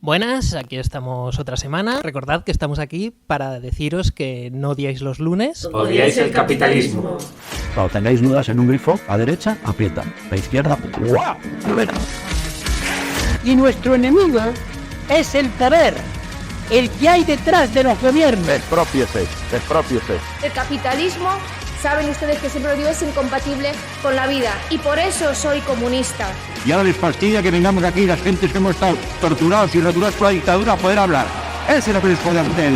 Buenas, aquí estamos otra semana. Recordad que estamos aquí para deciros que no odiáis los lunes. Odiáis el capitalismo. Cuando tengáis dudas en un grifo, a derecha, aprieta. A izquierda, ¡guau! Y nuestro enemigo es el saber, el que hay detrás de los gobiernos. Expropiese. El capitalismo, saben ustedes que siempre lo digo, es incompatible con la vida y por eso soy comunista. Y ahora les fastidia que vengamos aquí las gentes que hemos estado torturados y returados por la dictadura a poder hablar. Ese es lo que les puede hacer.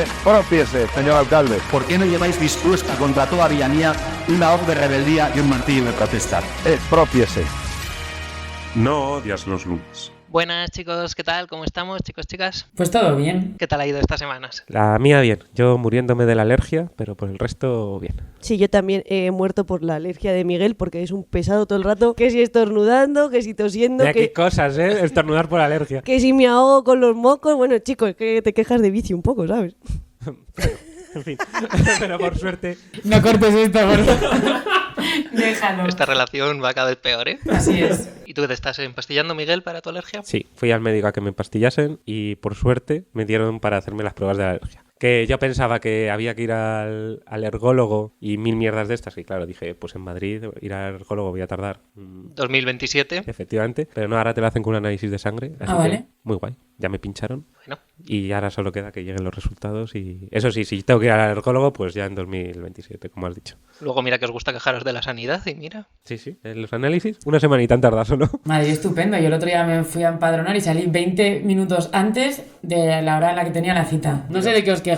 Expropiese, señor alcalde. ¿Por qué no lleváis dispuesta contra toda villanía una hoz de rebeldía y un martillo de protestar? Expropiese. No odias los lunes. Buenas chicos, ¿qué tal? ¿Cómo estamos, chicos, chicas? Pues todo bien. ¿Qué tal ha ido estas semanas? La mía bien, yo muriéndome de la alergia, pero por el resto bien. Sí, yo también he muerto por la alergia de Miguel porque es un pesado todo el rato, que si estornudando, que si tosiendo, Mira qué cosas, estornudar por alergia. que si me ahogo con los mocos. Bueno, chicos, es que te quejas de vicio un poco, ¿sabes? En fin, pero por suerte... No cortes esto, por favor. Déjalo. Esta relación va cada vez peor, ¿eh? Así es. ¿Y tú te estás empastillando, Miguel, para tu alergia? Sí, fui al médico a que me empastillasen y por suerte me dieron para hacerme las pruebas de la alergia. Que yo pensaba que había que ir al ergólogo y mil mierdas de estas. Y claro, dije, pues en Madrid ir al ergólogo voy a tardar. 2027. Efectivamente. Pero no, ahora te lo hacen con un análisis de sangre. Así vale. que muy guay. Ya me pincharon. Bueno. Y ahora solo queda que lleguen los resultados. Y eso sí, si tengo que ir al ergólogo, pues ya en 2027, como has dicho. Luego mira que os gusta quejaros de la sanidad y mira. Sí. En los análisis, una semanita han tardado solo. Madre, estupendo. Yo el otro día me fui a empadronar y salí 20 minutos antes de la hora en la que tenía la cita. No sé de qué os quejáis.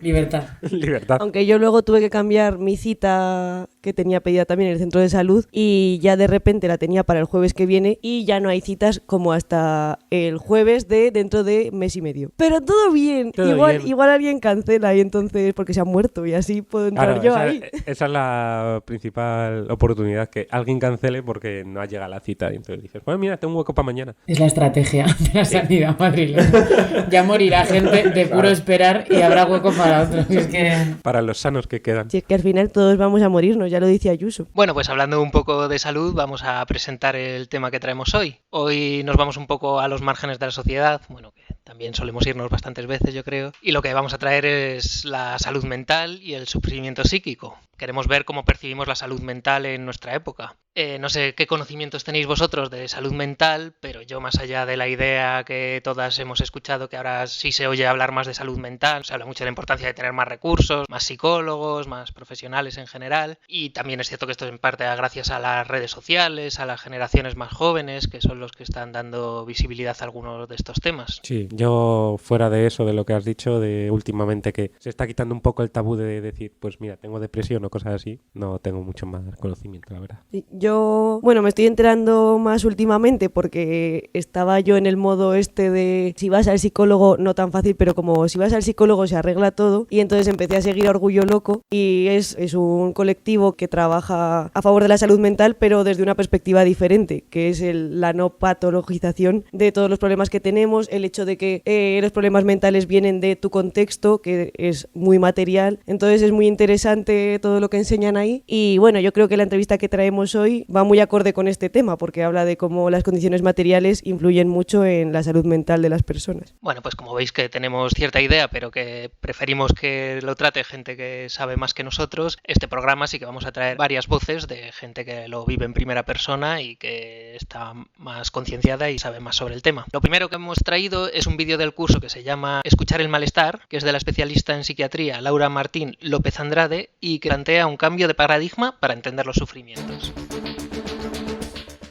Libertad. Libertad. Aunque yo luego tuve que cambiar mi cita que tenía pedida también en el centro de salud y ya de repente la tenía para el jueves que viene y ya no hay citas como hasta el jueves de dentro de mes y medio. Pero todo bien. Igual alguien cancela y entonces porque se ha muerto y así puedo entrar yo ahí. Esa es la principal oportunidad, que alguien cancele porque no ha llegado la cita y entonces dices, bueno, mira, tengo un hueco para mañana. Es la estrategia de la sanidad madrileña. Ya morirá gente de puro esperar y habrá hueco para otros. Es que... Para los sanos que quedan. Si es que al final todos vamos a morirnos, ya lo dice Ayuso. Bueno, pues hablando un poco de salud, vamos a presentar el tema que traemos hoy. Hoy nos vamos un poco a los márgenes de la sociedad, bueno, que también solemos irnos bastantes veces, yo creo, y lo que vamos a traer es la salud mental y el sufrimiento psíquico. Queremos ver cómo percibimos la salud mental en nuestra época. No sé qué conocimientos tenéis vosotros de salud mental, pero yo, más allá de la idea que todas hemos escuchado, que ahora sí se oye hablar más de salud mental, se habla mucho de la importancia de tener más recursos, más psicólogos, más profesionales en general, y también es cierto que esto es en parte gracias a las redes sociales, a las generaciones más jóvenes, que son los que están dando visibilidad a algunos de estos temas. Sí, yo fuera de eso, de lo que has dicho, de últimamente que se está quitando un poco el tabú de decir, pues mira, tengo depresión o cosas así, no tengo mucho más conocimiento, la verdad. Yo, me estoy enterando más últimamente porque estaba yo en el modo este de si vas al psicólogo, no tan fácil, pero como si vas al psicólogo se arregla todo, y entonces empecé a seguir a Orgullo Loco y es un colectivo que trabaja a favor de la salud mental, pero desde una perspectiva diferente, que es la no patologización de todos los problemas que tenemos, el hecho de que los problemas mentales vienen de tu contexto, que es muy material, entonces es muy interesante todo lo que enseñan ahí, y bueno, yo creo que la entrevista que traemos hoy va muy acorde con este tema, porque habla de cómo las condiciones materiales influyen mucho en la salud mental de las personas. Bueno, pues como veis que tenemos cierta idea, pero que preferimos que lo trate gente que sabe más que nosotros, este programa sí que vamos a traer varias voces de gente que lo vive en primera persona y que está más concienciada y sabe más sobre el tema. Lo primero que hemos traído es un vídeo del curso que se llama Escuchar el malestar, que es de la especialista en psiquiatría Laura Martín López Andrade y que plantea un cambio de paradigma para entender los sufrimientos.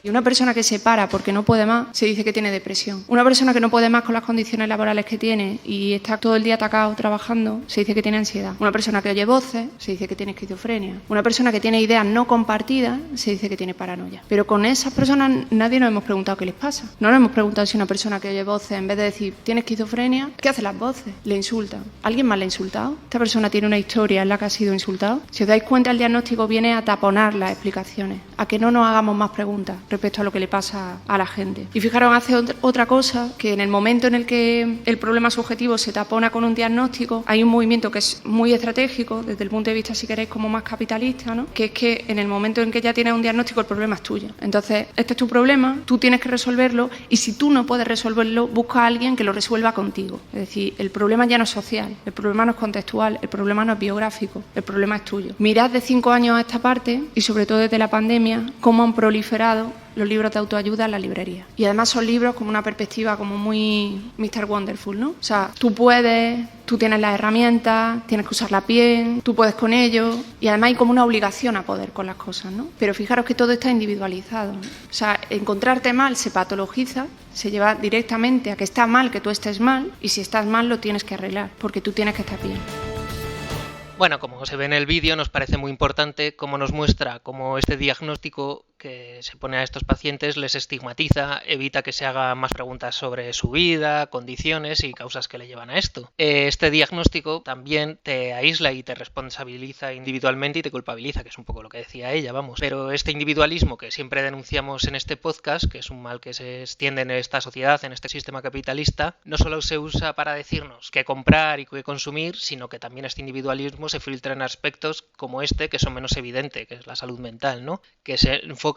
Y una persona que se para porque no puede más, se dice que tiene depresión. Una persona que no puede más con las condiciones laborales que tiene y está todo el día atacado trabajando, se dice que tiene ansiedad. Una persona que oye voces, se dice que tiene esquizofrenia. Una persona que tiene ideas no compartidas, se dice que tiene paranoia. Pero con esas personas nadie nos hemos preguntado qué les pasa. No nos hemos preguntado si una persona que oye voces, en vez de decir tiene esquizofrenia, ¿qué hace las voces? Le insultan. ¿Alguien más le ha insultado? ¿Esta persona tiene una historia en la que ha sido insultado? Si os dais cuenta, el diagnóstico viene a taponar las explicaciones, a que no nos hagamos más preguntas. respecto a lo que le pasa a la gente. Y fijaros, hace otra cosa, que en el momento en el que el problema subjetivo se tapona con un diagnóstico, hay un movimiento que es muy estratégico, desde el punto de vista, si queréis, como más capitalista, ¿no? Que es que en el momento en que ya tienes un diagnóstico, el problema es tuyo. Entonces, este es tu problema, tú tienes que resolverlo, y si tú no puedes resolverlo, busca a alguien que lo resuelva contigo. Es decir, el problema ya no es social, el problema no es contextual, el problema no es biográfico, el problema es tuyo. Mirad de 5 años a esta parte, y sobre todo desde la pandemia, cómo han proliferado los libros de autoayuda en la librería. Y además son libros con una perspectiva como muy Mr. Wonderful, ¿no? O sea, tú puedes, tú tienes las herramientas, tienes que usarlas bien, tú puedes con ello, y además hay como una obligación a poder con las cosas, ¿no? Pero fijaros que todo está individualizado, ¿no? O sea, encontrarte mal se patologiza, se lleva directamente a que está mal que tú estés mal, y si estás mal lo tienes que arreglar, porque tú tienes que estar bien. Bueno, como se ve en el vídeo, nos parece muy importante cómo nos muestra cómo este diagnóstico que se pone a estos pacientes les estigmatiza, evita que se hagan más preguntas sobre su vida, condiciones y causas que le llevan a esto. Este diagnóstico también te aísla y te responsabiliza individualmente y te culpabiliza, que es un poco lo que decía ella, vamos. Pero este individualismo que siempre denunciamos en este podcast, que es un mal que se extiende en esta sociedad, en este sistema capitalista, no solo se usa para decirnos qué comprar y qué consumir, sino que también este individualismo se filtra en aspectos como este, que son menos evidentes, que es la salud mental, ¿no? Que se enfoca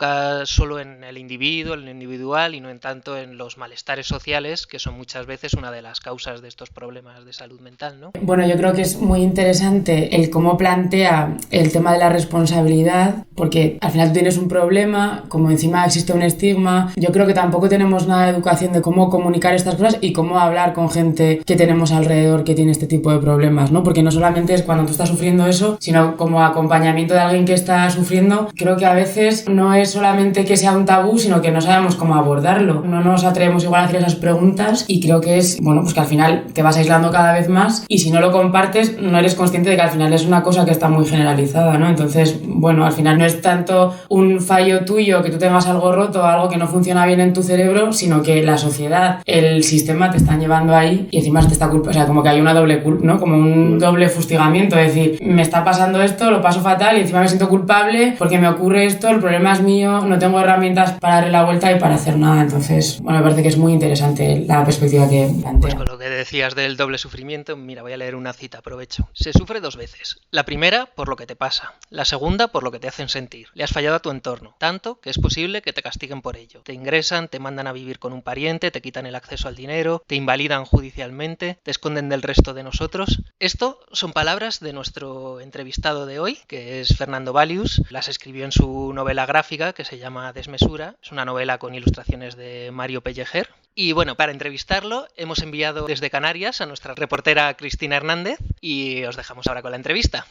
solo en el individuo, en lo individual, y no en tanto en los malestares sociales, que son muchas veces una de las causas de estos problemas de salud mental, ¿no? Bueno, yo creo que es muy interesante el cómo plantea el tema de la responsabilidad, porque al final tú tienes un problema, como encima existe un estigma, yo creo que tampoco tenemos nada de educación de cómo comunicar estas cosas y cómo hablar con gente que tenemos alrededor que tiene este tipo de problemas, ¿no? Porque no solamente es cuando tú estás sufriendo eso, sino como acompañamiento de alguien que está sufriendo. Creo que a veces no es solamente que sea un tabú, sino que no sabemos cómo abordarlo. No nos atrevemos igual a hacer esas preguntas, y creo que es, bueno, pues que al final te vas aislando cada vez más, y si no lo compartes no eres consciente de que al final es una cosa que está muy generalizada, ¿no? Entonces, bueno, al final no es tanto un fallo tuyo, que tú tengas algo roto, algo que no funciona bien en tu cerebro, sino que la sociedad, el sistema te están llevando ahí, y encima te está culpa, o sea, como que hay una doble culpa, ¿no? Como un doble fustigamiento, es decir, me está pasando esto, lo paso fatal y encima me siento culpable porque me ocurre esto, el problema es mío, no tengo herramientas para darle la vuelta y para hacer nada. Entonces, bueno, me parece que es muy interesante la perspectiva que plantea. Pues con lo que decías del doble sufrimiento, mira, voy a leer una cita, aprovecho. Se sufre 2 veces. La primera, por lo que te pasa. La segunda, por lo que te hacen sentir. Le has fallado a tu entorno, tanto que es posible que te castiguen por ello. Te ingresan, te mandan a vivir con un pariente, te quitan el acceso al dinero, te invalidan judicialmente, te esconden del resto de nosotros. Esto son palabras de nuestro entrevistado de hoy, que es Fernando Valius. Las escribió en su novela gráfica, que se llama Desmesura. Es una novela con ilustraciones de Mario Pellejer. Y bueno, para entrevistarlo hemos enviado desde Canarias a nuestra reportera Cristina Hernández, y os dejamos ahora con la entrevista.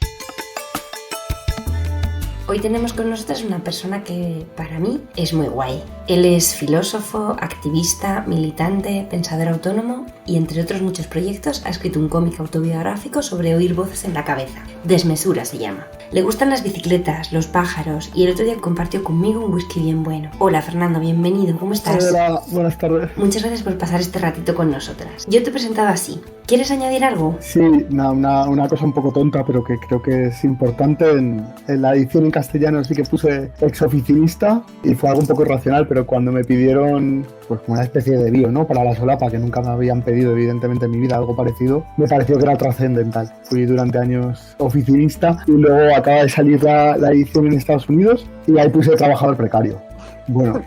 Hoy tenemos con nosotros una persona que para mí es muy guay. Él es filósofo, activista, militante, pensador autónomo y entre otros muchos proyectos ha escrito un cómic autobiográfico sobre oír voces en la cabeza. Desmesura se llama. Le gustan las bicicletas, los pájaros y el otro día compartió conmigo un whisky bien bueno. Hola Fernando, bienvenido, ¿cómo estás? Hola, buenas tardes. Muchas gracias por pasar este ratito con nosotras. Yo te he presentado así. ¿Quieres añadir algo? Sí, una cosa un poco tonta, pero que creo que es importante. En la edición en castellano sí que puse exoficinista y fue algo un poco irracional, pero cuando me pidieron pues como una especie de bio, ¿no? Para la solapa, que nunca me habían pedido evidentemente en mi vida algo parecido, me pareció que era trascendental. Fui durante años oficinista y luego acaba de salir la edición en Estados Unidos y ahí puse trabajador precario. Bueno,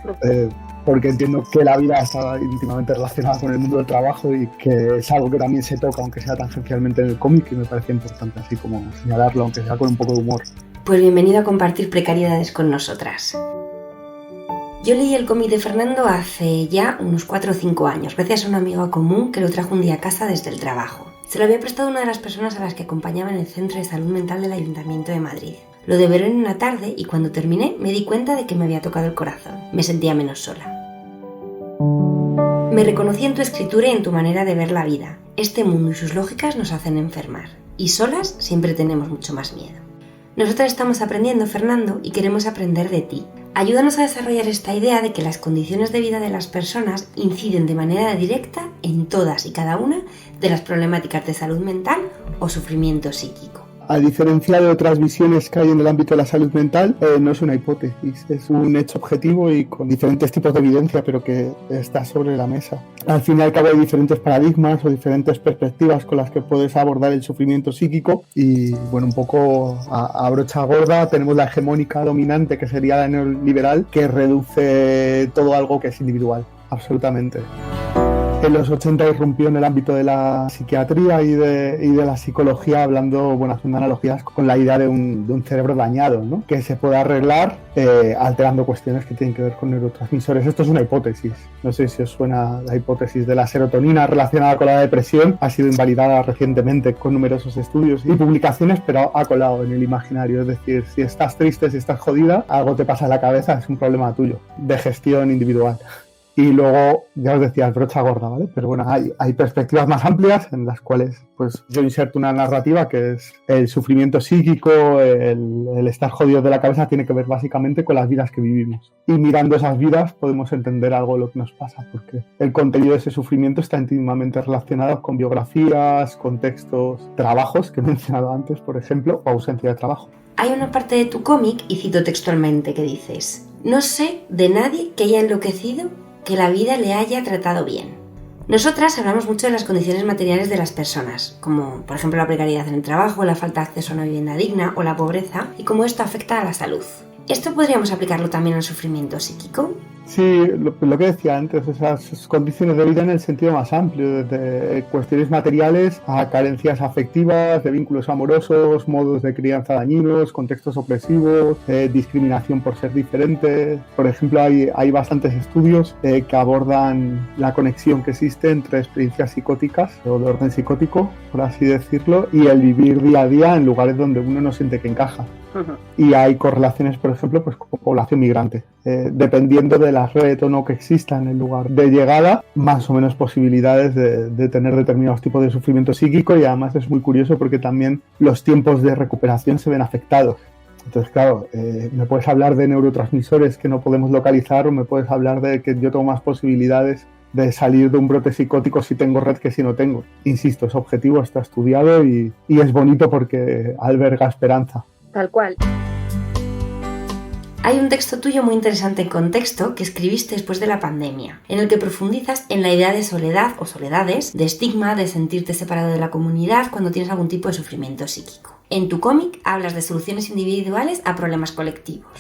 porque entiendo que la vida está íntimamente relacionada con el mundo del trabajo y que es algo que también se toca, aunque sea tangencialmente en el cómic, y me parece importante así como señalarlo, aunque sea con un poco de humor. Pues bienvenido a compartir precariedades con nosotras. Yo leí el cómic de Fernando hace ya unos 4 o 5 años, gracias a un amigo común que lo trajo un día a casa desde el trabajo. Se lo había prestado una de las personas a las que acompañaba en el Centro de Salud Mental del Ayuntamiento de Madrid. Lo devoré en una tarde y cuando terminé me di cuenta de que me había tocado el corazón. Me sentía menos sola. Me reconocí en tu escritura y en tu manera de ver la vida. Este mundo y sus lógicas nos hacen enfermar. Y solas siempre tenemos mucho más miedo. Nosotros estamos aprendiendo, Fernando, y queremos aprender de ti. Ayúdanos a desarrollar esta idea de que las condiciones de vida de las personas inciden de manera directa en todas y cada una de las problemáticas de salud mental o sufrimiento psíquico. A diferencia de otras visiones que hay en el ámbito de la salud mental, no es una hipótesis, es un hecho objetivo y con diferentes tipos de evidencia, pero que está sobre la mesa. Al fin y al cabo hay diferentes paradigmas o diferentes perspectivas con las que puedes abordar el sufrimiento psíquico y, bueno, un poco a brocha gorda tenemos la hegemónica dominante, que sería la neoliberal, que reduce todo a algo que es individual, absolutamente. En los 80 irrumpió en el ámbito de la psiquiatría y de la psicología, hablando, bueno, haciendo analogías con la idea de un cerebro dañado, ¿no? Que se puede arreglar alterando cuestiones que tienen que ver con neurotransmisores. Esto es una hipótesis. No sé si os suena la hipótesis de la serotonina relacionada con la depresión. Ha sido invalidada recientemente con numerosos estudios y publicaciones, pero ha colado en el imaginario. Es decir, si estás triste, si estás jodida, algo te pasa en la cabeza, es un problema tuyo, de gestión individual. Y luego, ya os decía, brocha gorda, ¿vale? Pero bueno, hay perspectivas más amplias en las cuales pues yo inserto una narrativa que es el sufrimiento psíquico, el estar jodido de la cabeza tiene que ver básicamente con las vidas que vivimos. Y mirando esas vidas podemos entender algo de lo que nos pasa, porque el contenido de ese sufrimiento está íntimamente relacionado con biografías, contextos, trabajos que he mencionado antes, por ejemplo, o ausencia de trabajo. Hay una parte de tu cómic, y cito textualmente, que dices: no sé de nadie que haya enloquecido que la vida le haya tratado bien. Nosotras hablamos mucho de las condiciones materiales de las personas, como por ejemplo la precariedad en el trabajo, la falta de acceso a una vivienda digna o la pobreza, y cómo esto afecta a la salud. ¿Esto podríamos aplicarlo también al sufrimiento psíquico? Sí, lo que decía antes, esas condiciones de vida en el sentido más amplio, desde cuestiones materiales a carencias afectivas, de vínculos amorosos, modos de crianza dañinos, contextos opresivos, discriminación por ser diferente. Por ejemplo, hay bastantes estudios que abordan la conexión que existe entre experiencias psicóticas o de orden psicótico, por así decirlo, y el vivir día a día en lugares donde uno no siente que encaja. Y hay correlaciones, por ejemplo, pues con población migrante. Dependiendo de la red o no que exista en el lugar de llegada, más o menos posibilidades de tener determinados tipos de sufrimiento psíquico, y además es muy curioso porque también los tiempos de recuperación se ven afectados. Entonces, claro, me puedes hablar de neurotransmisores que no podemos localizar, o me puedes hablar de que yo tengo más posibilidades de salir de un brote psicótico si tengo red que si no tengo. Insisto, es objetivo, está estudiado y es bonito porque alberga esperanza. Tal cual. Hay un texto tuyo muy interesante en Contexto que escribiste después de la pandemia, en el que profundizas en la idea de soledad o soledades, de estigma, de sentirte separado de la comunidad cuando tienes algún tipo de sufrimiento psíquico. En tu cómic hablas de soluciones individuales a problemas colectivos.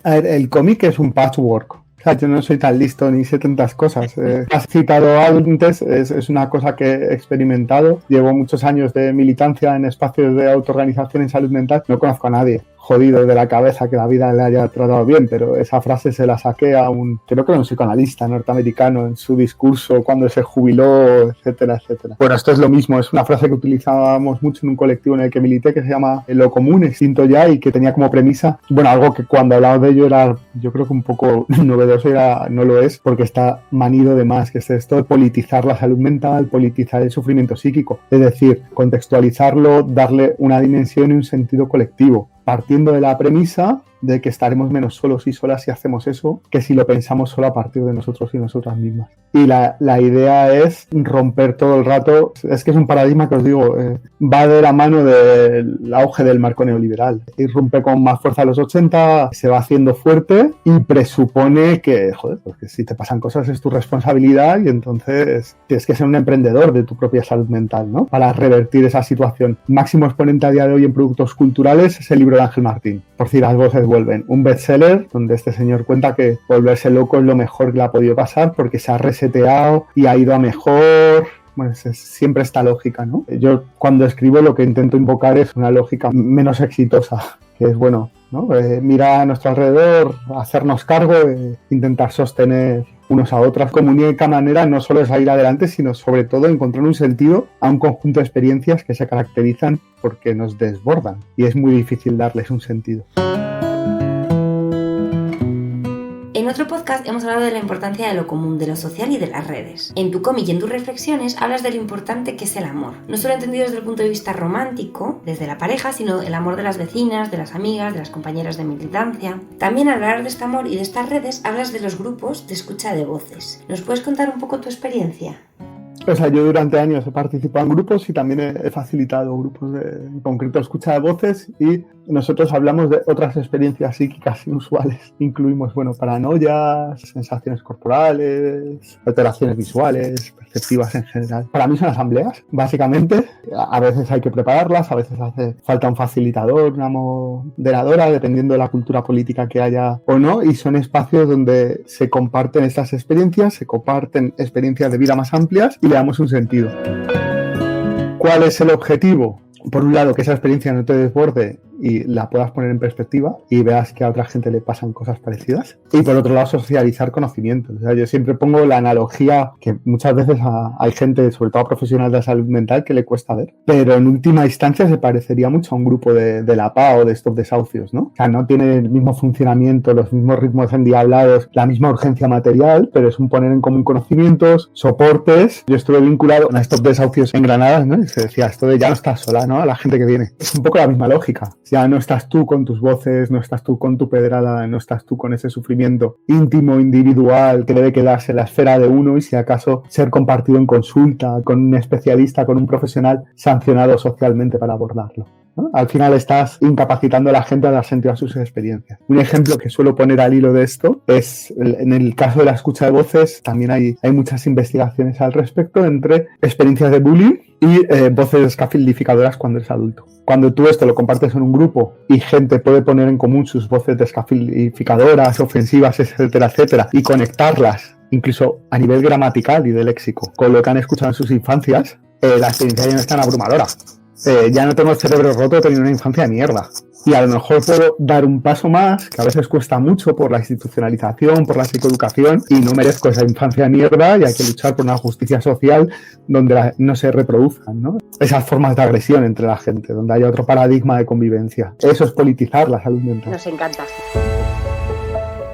A ver, el cómic es un patchwork. O sea, yo no soy tan listo ni sé tantas cosas. Has citado antes, es una cosa que he experimentado. Llevo muchos años de militancia en espacios de autoorganización en salud mental. No conozco a nadie jodido de la cabeza que la vida le haya tratado bien, pero esa frase se la saqué a creo que era un psicoanalista norteamericano en su discurso cuando se jubiló, etcétera, etcétera. Bueno, esto es lo mismo, es una frase que utilizábamos mucho en un colectivo en el que milité, que se llama Lo común, extinto ya, y que tenía como premisa, bueno, algo que cuando hablaba de ello era, yo creo que un poco novedoso, no lo es, porque está manido de más, que es esto de politizar la salud mental, politizar el sufrimiento psíquico, es decir, contextualizarlo, darle una dimensión y un sentido colectivo, partiendo de la premisa de que estaremos menos solos y solas si hacemos eso, que si lo pensamos solo a partir de nosotros y nosotras mismas. Y la idea es romper todo el rato, es que es un paradigma que os digo, va de la mano del auge del marco neoliberal. Irrumpe con más fuerza en los 80, se va haciendo fuerte y presupone que, joder, porque si te pasan cosas es tu responsabilidad y entonces tienes que ser un emprendedor de tu propia salud mental, ¿no? Para revertir esa situación. Máximo exponente a día de hoy en productos culturales es el libro de Ángel Martín, Por si las voces vuelven, un bestseller donde este señor cuenta que volverse loco es lo mejor que le ha podido pasar porque se ha reseteado y ha ido a mejor. Bueno, es siempre esta lógica, ¿no? Yo cuando escribo lo que intento invocar es una lógica menos exitosa, que es, bueno, ¿no? Mirar a nuestro alrededor, hacernos cargo, intentar sostener unos a otras. Como única manera no solo de salir adelante, sino sobre todo encontrar un sentido a un conjunto de experiencias que se caracterizan porque nos desbordan y es muy difícil darles un sentido. En otro podcast hemos hablado de la importancia de lo común, de lo social y de las redes. En tu cómic y en tus reflexiones hablas de lo importante que es el amor. No solo entendido desde el punto de vista romántico, desde la pareja, sino el amor de las vecinas, de las amigas, de las compañeras de militancia. También al hablar de este amor y de estas redes hablas de los grupos de escucha de voces. ¿Nos puedes contar un poco tu experiencia? O sea, yo durante años he participado en grupos y también he facilitado grupos en concreto escucha de voces, y nosotros hablamos de otras experiencias psíquicas inusuales. Incluimos, paranoias, sensaciones corporales, alteraciones visuales, perceptivas en general. Para mí son asambleas, básicamente. A veces hay que prepararlas, a veces hace falta un facilitador, una moderadora, dependiendo de la cultura política que haya o no, y son espacios donde se comparten estas experiencias, se comparten experiencias de vida más amplias y le damos un sentido. ¿Cuál es el objetivo? Por un lado, que esa experiencia no te desborde y la puedas poner en perspectiva y veas que a otra gente le pasan cosas parecidas. Y por otro lado, socializar conocimientos. O sea, yo siempre pongo la analogía que muchas veces hay gente, sobre todo profesional de la salud mental, que le cuesta ver. Pero en última instancia se parecería mucho a un grupo de la PA o de Stop Desahucios, ¿no? O sea, no tiene el mismo funcionamiento, los mismos ritmos endiablados, la misma urgencia material, pero es un poner en común conocimientos, soportes. Yo estuve vinculado a Stop Desahucios en Granada, ¿no? Y se decía esto de ya no estás sola, ¿no? A la gente que viene. Es un poco la misma lógica. Ya no estás tú con tus voces, no estás tú con tu pedrada, no estás tú con ese sufrimiento íntimo, individual, que debe quedarse en la esfera de uno y si acaso ser compartido en consulta, con un especialista, con un profesional sancionado socialmente para abordarlo, ¿no? Al final estás incapacitando a la gente a dar sentido a sus experiencias. Un ejemplo que suelo poner al hilo de esto es, en el caso de la escucha de voces, también hay muchas investigaciones al respecto entre experiencias de bullying y voces descafildificadoras cuando eres adulto. Cuando tú esto lo compartes en un grupo y gente puede poner en común sus voces descafildificadoras, ofensivas, etcétera, etcétera, y conectarlas, incluso a nivel gramatical y de léxico, con lo que han escuchado en sus infancias, la experiencia ya no es tan abrumadora. Ya no tengo el cerebro roto, he tenido una infancia de mierda. Y a lo mejor puedo dar un paso más, que a veces cuesta mucho por la institucionalización, por la psicoeducación, y no merezco esa infancia de mierda y hay que luchar por una justicia social donde no se reproduzcan, ¿no? Esas formas de agresión entre la gente, donde haya otro paradigma de convivencia. Eso es politizar la salud mental. Nos encanta.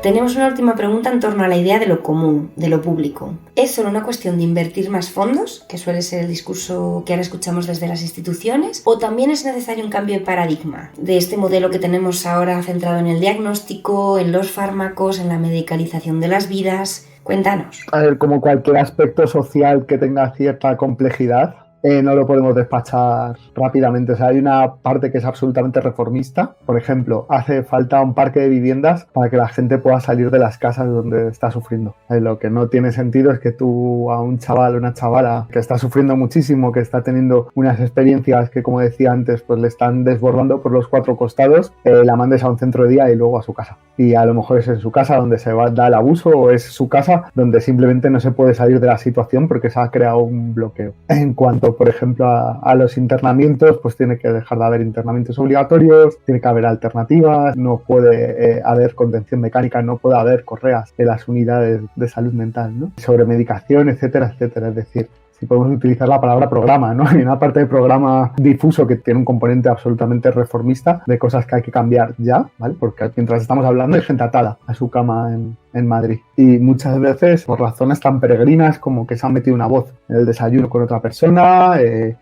Tenemos una última pregunta en torno a la idea de lo común, de lo público. ¿Es solo una cuestión de invertir más fondos, que suele ser el discurso que ahora escuchamos desde las instituciones, o también es necesario un cambio de paradigma de este modelo que tenemos ahora centrado en el diagnóstico, en los fármacos, en la medicalización de las vidas? Cuéntanos. A ver, como cualquier aspecto social que tenga cierta complejidad, no lo podemos despachar rápidamente. O sea, hay una parte que es absolutamente reformista. Por ejemplo, hace falta un parque de viviendas para que la gente pueda salir de las casas donde está sufriendo. Lo que no tiene sentido es que tú a un chaval o una chavala que está sufriendo muchísimo, que está teniendo unas experiencias que, como decía antes, pues le están desbordando por los 4 costados, la mandes a un centro de día y luego a su casa. Y a lo mejor es en su casa donde se da el abuso, o es su casa donde simplemente no se puede salir de la situación porque se ha creado un bloqueo. En cuanto, por ejemplo, a los internamientos, pues tiene que dejar de haber internamientos obligatorios, tiene que haber alternativas, no puede haber contención mecánica, no puede haber correas en las unidades de salud mental, ¿no? Sobre medicación, etcétera, etcétera. Es decir, si podemos utilizar la palabra programa, ¿no? Hay una parte de programa difuso que tiene un componente absolutamente reformista de cosas que hay que cambiar ya, ¿vale? Porque mientras estamos hablando hay gente atada a su cama en Madrid. Y muchas veces por razones tan peregrinas como que se ha metido una voz en el desayuno con otra persona,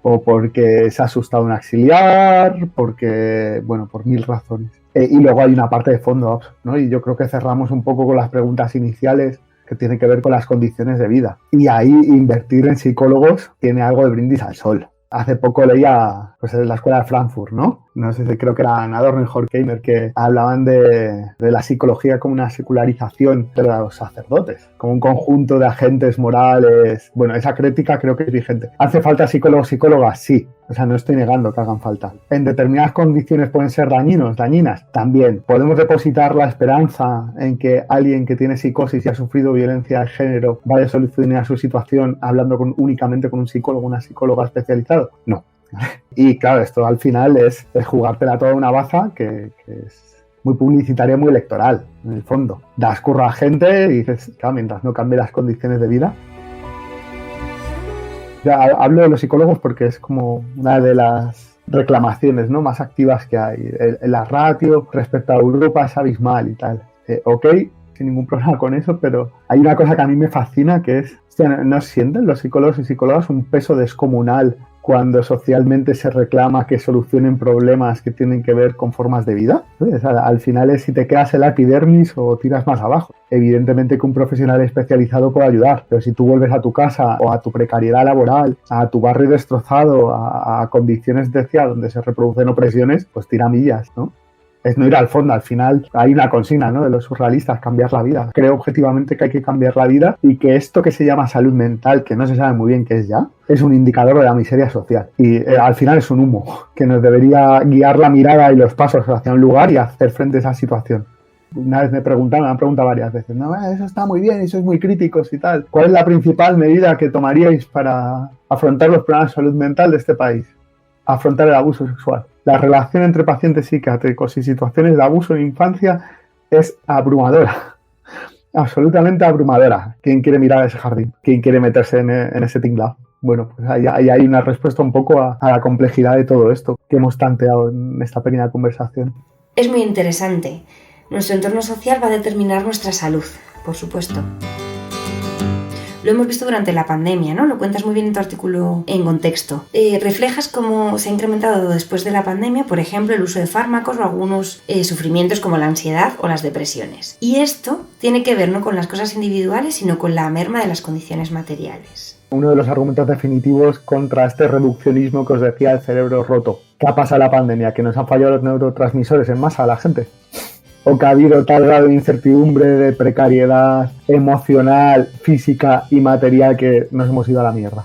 o porque se ha asustado un auxiliar, porque, bueno, por 1000 razones. Y luego hay una parte de fondo, ¿no? Y yo creo que cerramos un poco con las preguntas iniciales que tiene que ver con las condiciones de vida. Y ahí invertir en psicólogos tiene algo de brindis al sol. Hace poco leía pues, en la escuela de Frankfurt, ¿no? No sé si creo que era Adorno y Horkheimer, que hablaban de la psicología como una secularización de los sacerdotes, como un conjunto de agentes morales. Bueno, esa crítica creo que es vigente. ¿Hace falta psicólogos, psicólogas? Sí. O sea, no estoy negando que hagan falta. ¿En determinadas condiciones pueden ser dañinas? También. ¿Podemos depositar la esperanza en que alguien que tiene psicosis y ha sufrido violencia de género vaya a solucionar su situación hablando únicamente con un psicólogo, una psicóloga especializada? No. Y claro, esto al final es jugártela toda una baza que es muy publicitaria, muy electoral, en el fondo. Das curro a gente y dices, claro, mientras no cambie las condiciones de vida. Ya hablo de los psicólogos porque es como una de las reclamaciones, ¿no?, más activas que hay. La ratio respecto a Europa es abismal y tal. Ok, sin ningún problema con eso, pero hay una cosa que a mí me fascina, que es, ¿no sienten los psicólogos y psicólogas un peso descomunal cuando socialmente se reclama que solucionen problemas que tienen que ver con formas de vida. O sea, al final es si te quedas en la epidermis o tiras más abajo. Evidentemente que un profesional especializado puede ayudar, pero si tú vuelves a tu casa o a tu precariedad laboral, a tu barrio destrozado, a condiciones donde se reproducen opresiones, pues tira millas, ¿no? Es no ir al fondo. Al final hay una consigna, ¿no?, de los surrealistas: cambiar la vida. Creo objetivamente que hay que cambiar la vida y que esto que se llama salud mental, que no se sabe muy bien qué es ya, es un indicador de la miseria social. Y al final es un humo que nos debería guiar la mirada y los pasos hacia un lugar y hacer frente a esa situación. Una vez me han preguntado varias veces: no, eso está muy bien y sois muy críticos y tal. ¿Cuál es la principal medida que tomaríais para afrontar los problemas de salud mental de este país? Afrontar el abuso sexual. La relación entre pacientes psiquiátricos y situaciones de abuso en infancia es abrumadora. Absolutamente abrumadora. ¿Quién quiere mirar a ese jardín? ¿Quién quiere meterse en ese tinglado? Bueno, pues ahí hay una respuesta un poco a la complejidad de todo esto que hemos tanteado en esta pequeña conversación. Es muy interesante. Nuestro entorno social va a determinar nuestra salud, por supuesto. Lo hemos visto durante la pandemia, ¿no? Lo cuentas muy bien en tu artículo en Contexto. Reflejas cómo se ha incrementado después de la pandemia, por ejemplo, el uso de fármacos o algunos sufrimientos como la ansiedad o las depresiones. Y esto tiene que ver no con las cosas individuales, sino con la merma de las condiciones materiales. Uno de los argumentos definitivos contra este reduccionismo que os decía del cerebro roto. ¿Qué ha pasado en la pandemia? ¿Que nos han fallado los neurotransmisores en masa a la gente? ¿O que ha habido tal grado de incertidumbre, de precariedad emocional, física y material que nos hemos ido a la mierda?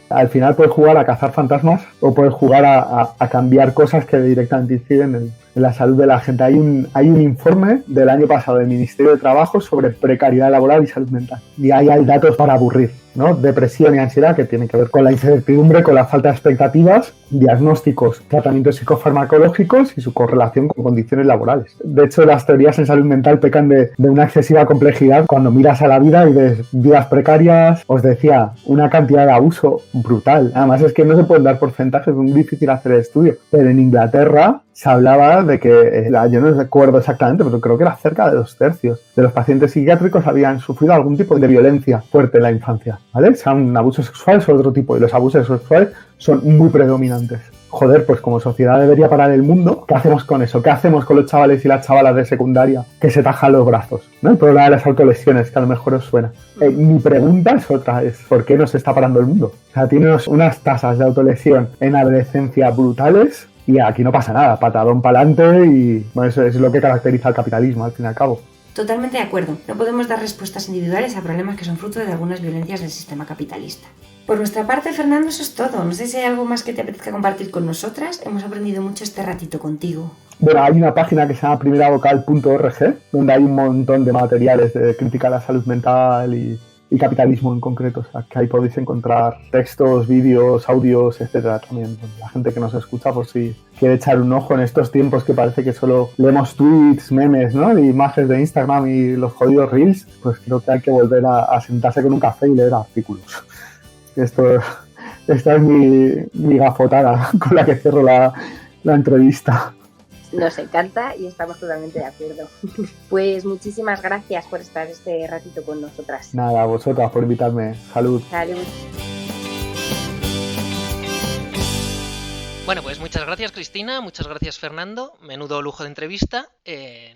Al final puedes jugar a cazar fantasmas o puedes jugar a cambiar cosas que directamente inciden en la salud de la gente. Hay un informe del año pasado del Ministerio de Trabajo sobre precariedad laboral y salud mental. Y ahí hay datos para aburrir, ¿no? Depresión y ansiedad, que tienen que ver con la incertidumbre, con la falta de expectativas, diagnósticos, tratamientos psicofarmacológicos y su correlación con condiciones laborales. De hecho, las teorías en salud mental pecan de una excesiva complejidad cuando miras a la vida y ves vidas precarias. Os decía, una cantidad de abuso brutal. Además es que no se pueden dar porcentajes, es muy difícil hacer el estudio. Pero en Inglaterra se hablaba de que, yo no recuerdo exactamente, pero creo que era cerca de 2/3 de los pacientes psiquiátricos habían sufrido algún tipo de violencia fuerte en la infancia, ¿vale? Sean abusos sexuales o otro tipo, y los abusos sexuales son muy predominantes. Joder, pues como sociedad debería parar el mundo. ¿Qué hacemos con eso? ¿Qué hacemos con los chavales y las chavalas de secundaria que se tajan los brazos? ¿No? El problema de las autolesiones, que a lo mejor os suena. Mi pregunta es otra, es ¿por qué no se está parando el mundo? O sea, tiene unas tasas de autolesión en adolescencia brutales y aquí no pasa nada, patadón pa'lante y bueno, eso es lo que caracteriza al capitalismo, al fin y al cabo. Totalmente de acuerdo. No podemos dar respuestas individuales a problemas que son fruto de algunas violencias del sistema capitalista. Por nuestra parte, Fernando, eso es todo. No sé si hay algo más que te apetezca compartir con nosotras. Hemos aprendido mucho este ratito contigo. Bueno, hay una página que se llama primeravocal.org, donde hay un montón de materiales de crítica a la salud mental y capitalismo en concreto. O sea, que ahí podéis encontrar textos, vídeos, audios, etcétera. También la gente que nos escucha, por si quiere echar un ojo en estos tiempos que parece que solo leemos tweets, memes, ¿no? Y imágenes de Instagram y los jodidos reels, pues creo que hay que volver a sentarse con un café y leer artículos. Esta es mi gafotada con la que cierro la entrevista. Nos encanta y estamos totalmente de acuerdo. Pues muchísimas gracias por estar este ratito con nosotras. Nada, a vosotras por invitarme. Salud. Salud. Bueno, pues muchas gracias, Cristina, muchas gracias, Fernando. Menudo lujo de entrevista.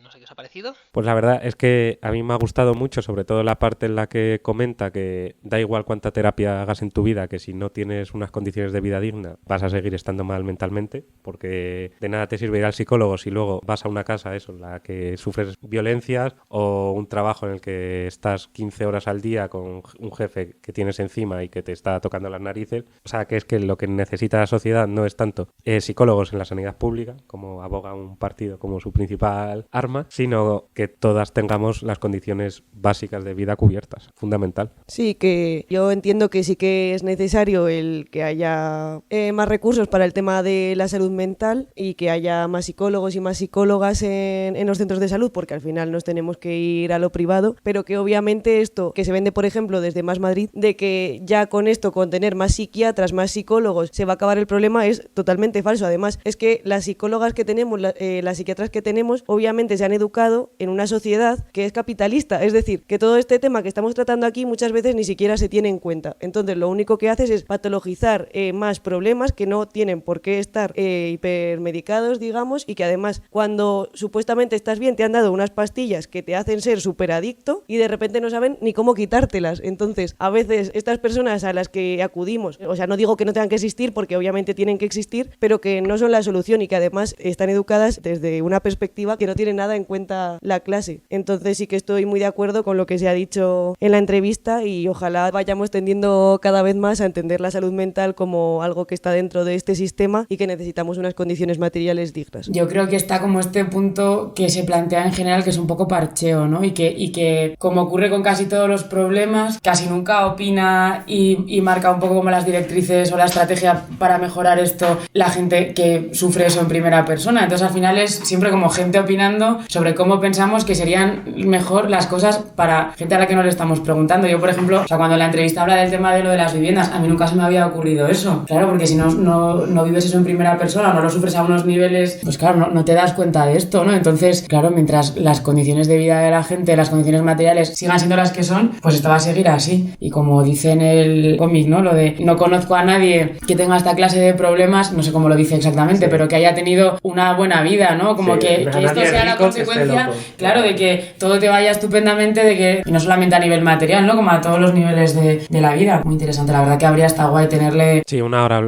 No sé qué os ha parecido. Pues la verdad es que a mí me ha gustado mucho, sobre todo la parte en la que comenta que da igual cuánta terapia hagas en tu vida, que si no tienes unas condiciones de vida digna vas a seguir estando mal mentalmente, porque de nada te sirve ir al psicólogo si luego vas a una casa en la que sufres violencias o un trabajo en el que estás 15 horas al día con un jefe que tienes encima y que te está tocando las narices. O sea, que es que lo que necesita la sociedad no es tanto psicólogos en la sanidad pública, como aboga un partido como su principal arma, sino que todas tengamos las condiciones básicas de vida cubiertas, fundamental. Sí, que yo entiendo que sí que es necesario el que haya más recursos para el tema de la salud mental y que haya más psicólogos y más psicólogas en los centros de salud, porque al final nos tenemos que ir a lo privado, pero que obviamente esto que se vende, por ejemplo, desde Más Madrid, de que ya con esto, con tener más psiquiatras, más psicólogos, se va a acabar el problema, es totalmente falso. falso. Además, es que las psicólogas que tenemos, las psiquiatras que tenemos, obviamente se han educado en una sociedad que es capitalista. Es decir, que todo este tema que estamos tratando aquí muchas veces ni siquiera se tiene en cuenta. Entonces, lo único que haces es patologizar más problemas que no tienen por qué estar hipermedicados, digamos, y que además, cuando supuestamente estás bien, te han dado unas pastillas que te hacen ser superadicto y de repente no saben ni cómo quitártelas. Entonces, a veces estas personas a las que acudimos, o sea, no digo que no tengan que existir, porque obviamente tienen que existir, pero que no son la solución y que además están educadas desde una perspectiva que no tiene nada en cuenta la clase. Entonces sí que estoy muy de acuerdo con lo que se ha dicho en la entrevista y ojalá vayamos tendiendo cada vez más a entender la salud mental como algo que está dentro de este sistema y que necesitamos unas condiciones materiales dignas. Yo creo que está como este punto que se plantea en general, que es un poco parcheo, ¿no? Y que como ocurre con casi todos los problemas, casi nunca opina y marca un poco como las directrices o la estrategia para mejorar esto la gente que sufre eso en primera persona. Entonces al final es siempre como gente opinando sobre cómo pensamos que serían mejor las cosas para gente a la que no le estamos preguntando. Yo, por ejemplo, o sea, cuando la entrevista habla del tema de lo de las viviendas, a mí nunca se me había ocurrido eso. Claro, porque si no vives eso en primera persona, no lo sufres a unos niveles, pues claro, no te das cuenta de esto, ¿no? Entonces, claro, mientras las condiciones de vida de la gente, las condiciones materiales sigan siendo las que son, pues esto va a seguir así. Y como dice en el cómic, ¿no? Lo de no conozco a nadie que tenga esta clase de problemas, no sé cómo lo dice exactamente, pero que haya tenido una buena vida, ¿no? Como que esto sea la consecuencia, claro, de que todo te vaya estupendamente, de que, y no solamente a nivel material, ¿no? Como a todos los niveles de la vida. Muy interesante, la verdad que habría estado guay tenerle una hora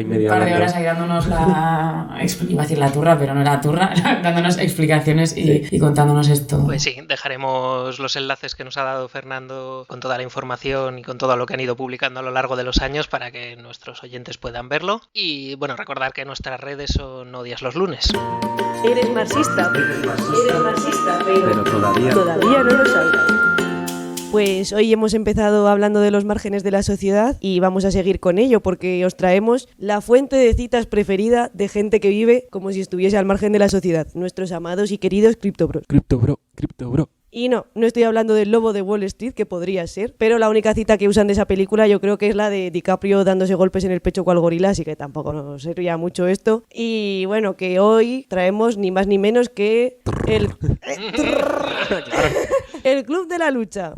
y media. Un par de horas ahí dándonos iba a decir la turra, pero no era turra, dándonos explicaciones y contándonos esto. Pues sí, dejaremos los enlaces que nos ha dado Fernando con toda la información y con todo lo que han ido publicando a lo largo de los años para que nuestros oyentes puedan verlo. Y bueno, recordar que nuestras redes son No Odias los Lunes. Eres marxista, pero todavía no lo sabes. Pues hoy hemos empezado hablando de los márgenes de la sociedad y vamos a seguir con ello porque os traemos la fuente de citas preferida de gente que vive como si estuviese al margen de la sociedad, nuestros amados y queridos criptobros. Criptobro. Y no estoy hablando del lobo de Wall Street, que podría ser, pero la única cita que usan de esa película yo creo que es la de DiCaprio dándose golpes en el pecho cual gorila, así que tampoco nos servía mucho esto. Y bueno, que hoy traemos ni más ni menos que el Club de la Lucha.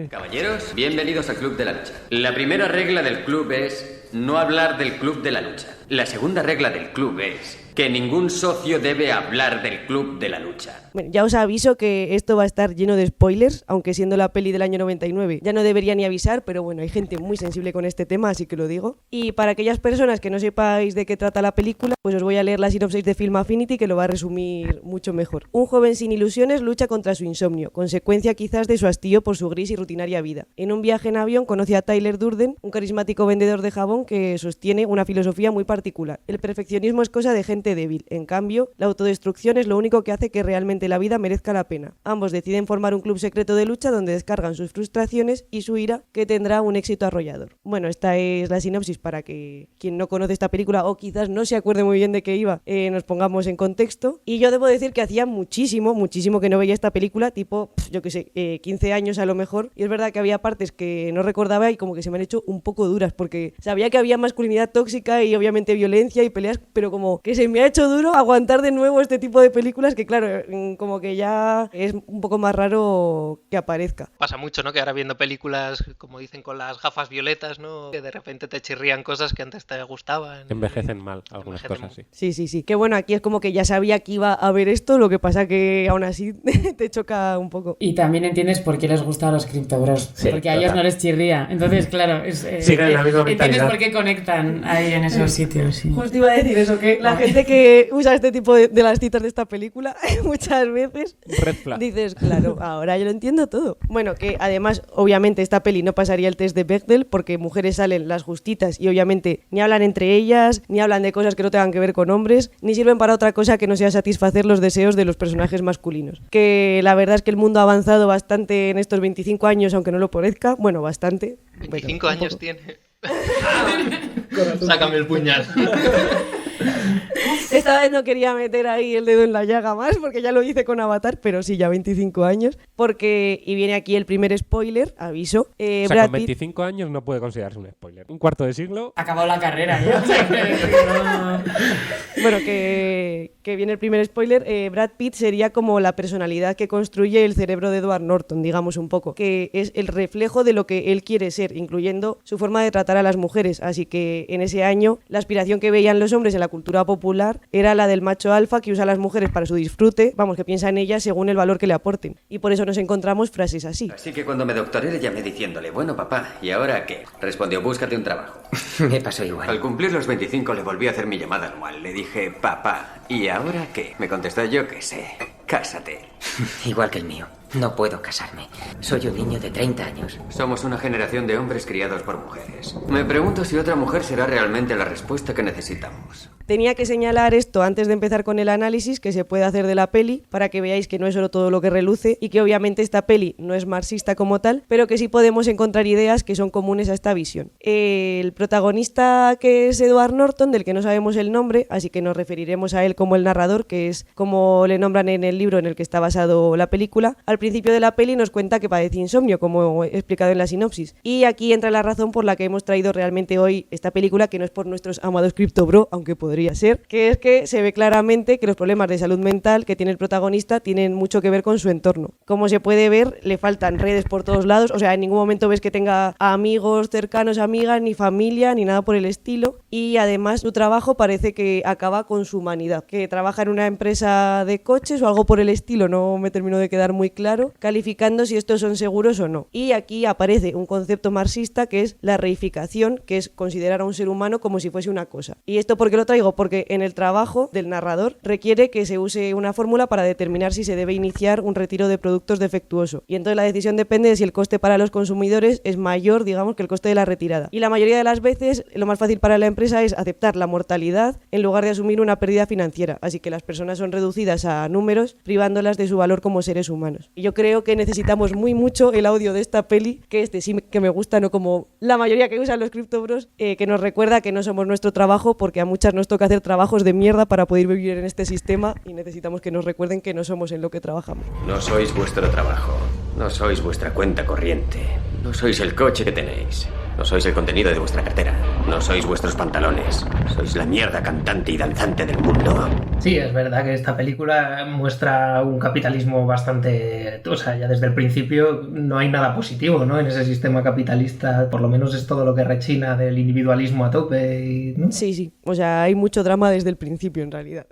Caballeros, bienvenidos al Club de la Lucha. La primera regla del club es no hablar del Club de la Lucha. La segunda regla del club es que ningún socio debe hablar del Club de la Lucha. Bueno, ya os aviso que esto va a estar lleno de spoilers, aunque siendo la peli del año 99 ya no debería ni avisar, pero bueno, hay gente muy sensible con este tema, así que lo digo. Y para aquellas personas que no sepáis de qué trata la película, pues os voy a leer la sinopsis de Film Affinity, que lo va a resumir mucho mejor. Un joven sin ilusiones lucha contra su insomnio, consecuencia quizás de su hastío por su gris y rutinaria vida. En un viaje en avión conoce a Tyler Durden, un carismático vendedor de jabón que sostiene una filosofía muy particular. El perfeccionismo es cosa de gente débil, en cambio, la autodestrucción es lo único que hace que realmente la vida merezca la pena. Ambos deciden formar un club secreto de lucha donde descargan sus frustraciones y su ira, que tendrá un éxito arrollador. Bueno, esta es la sinopsis para que quien no conoce esta película o quizás no se acuerde muy bien de qué iba, nos pongamos en contexto. Y yo debo decir que hacía muchísimo que no veía esta película, tipo, yo qué sé, 15 años a lo mejor, y es verdad que había partes que no recordaba y como que se me han hecho un poco duras, porque sabía que había masculinidad tóxica y obviamente violencia y peleas, pero como que se me ha hecho duro aguantar de nuevo este tipo de películas que claro, como que ya es un poco más raro que aparezca. Pasa mucho, ¿no? Que ahora viendo películas, como dicen, con las gafas violetas, ¿no? Que de repente te chirrían cosas que antes te gustaban. Envejecen mal algunas cosas, sí. Sí. Que bueno, aquí es como que ya sabía que iba a haber esto, lo que pasa que aún así te choca un poco. Y también entiendes por qué les gusta a los criptobros, sí, porque a ellos no les chirría. Entonces, claro, entiendes por qué conectan ahí en esos sitios. Sí. Justo iba a decir eso, que la gente que usa este tipo de las citas de esta película muchas veces dices, claro, ahora yo lo entiendo todo. Bueno, que además, obviamente, esta peli no pasaría el test de Bechdel porque mujeres salen las justitas y obviamente ni hablan entre ellas, ni hablan de cosas que no tengan que ver con hombres, ni sirven para otra cosa que no sea satisfacer los deseos de los personajes masculinos. Que la verdad es que el mundo ha avanzado bastante en estos 25 años, aunque no lo parezca. Bueno, bastante. 25 años tiene. Sácame el puñal. Esta vez no quería meter ahí el dedo en la llaga más porque ya lo hice con Avatar, pero sí, ya 25 años. porque, y viene aquí el primer spoiler, aviso, O sea, Brad con Pitt... 25 años no puede considerarse un spoiler. Un cuarto de siglo... Ha acabado la carrera ya. Bueno, que viene el primer spoiler. Brad Pitt sería como la personalidad que construye el cerebro de Edward Norton, digamos un poco, que es el reflejo de lo que él quiere ser, incluyendo su forma de tratar a las mujeres. Así que en ese año la aspiración que veían los hombres en la cultura popular era la del macho alfa que usa a las mujeres para su disfrute, vamos, que piensa en ellas según el valor que le aporten. Y por eso nos encontramos frases así. Así que cuando me doctoré le llamé diciéndole, bueno papá, ¿y ahora qué? Respondió, búscate un trabajo. Me pasó igual. Al cumplir los 25 le volví a hacer mi llamada anual. Le dije, papá, ¿y ahora qué? Me contestó, yo qué sé, cásate. Igual que el mío. No puedo casarme. Soy un niño de 30 años. Somos una generación de hombres criados por mujeres. Me pregunto si otra mujer será realmente la respuesta que necesitamos. Tenía que señalar esto antes de empezar con el análisis que se puede hacer de la peli, para que veáis que no es solo todo lo que reluce y que obviamente esta peli no es marxista como tal, pero que sí podemos encontrar ideas que son comunes a esta visión. El protagonista, que es Edward Norton, del que no sabemos el nombre, así que nos referiremos a él como el narrador, que es como le nombran en el libro en el que está basado la película. Al principio de la peli nos cuenta que padece insomnio, como he explicado en la sinopsis. Y aquí entra la razón por la que hemos traído realmente hoy esta película, que no es por nuestros amados CryptoBro, aunque podría ser, que es que se ve claramente que los problemas de salud mental que tiene el protagonista tienen mucho que ver con su entorno. Como se puede ver, le faltan redes por todos lados, o sea, en ningún momento ves que tenga amigos cercanos, amigas, ni familia, ni nada por el estilo. Y además su trabajo parece que acaba con su humanidad, que trabaja en una empresa de coches o algo por el estilo, no me termino de quedar muy claro, calificando si estos son seguros o no. Y aquí aparece un concepto marxista que es la reificación, que es considerar a un ser humano como si fuese una cosa. ¿Y esto por qué lo traigo? Porque en el trabajo del narrador requiere que se use una fórmula para determinar si se debe iniciar un retiro de productos defectuoso. Y entonces la decisión depende de si el coste para los consumidores es mayor, digamos, que el coste de la retirada. Y la mayoría de las veces lo más fácil para la empresa es aceptar la mortalidad en lugar de asumir una pérdida financiera. Así que las personas son reducidas a números, privándolas de su valor como seres humanos. Y yo creo que necesitamos muy mucho el audio de esta peli, que este sí que me gusta, no como la mayoría que usan los CryptoBros, que nos recuerda que no somos nuestro trabajo, porque a muchas nos toca hacer trabajos de mierda para poder vivir en este sistema y necesitamos que nos recuerden que no somos en lo que trabajamos. No sois vuestro trabajo, no sois vuestra cuenta corriente, no sois el coche que tenéis, no sois el contenido de vuestra cartera, no sois vuestros pantalones, sois la mierda cantante y danzante del mundo. Sí, es verdad que esta película muestra un capitalismo bastante... O sea, ya desde el principio no hay nada positivo, ¿no? En ese sistema capitalista, por lo menos es todo lo que rechina del individualismo a tope, ¿no? Sí, o sea, hay mucho drama desde el principio en realidad.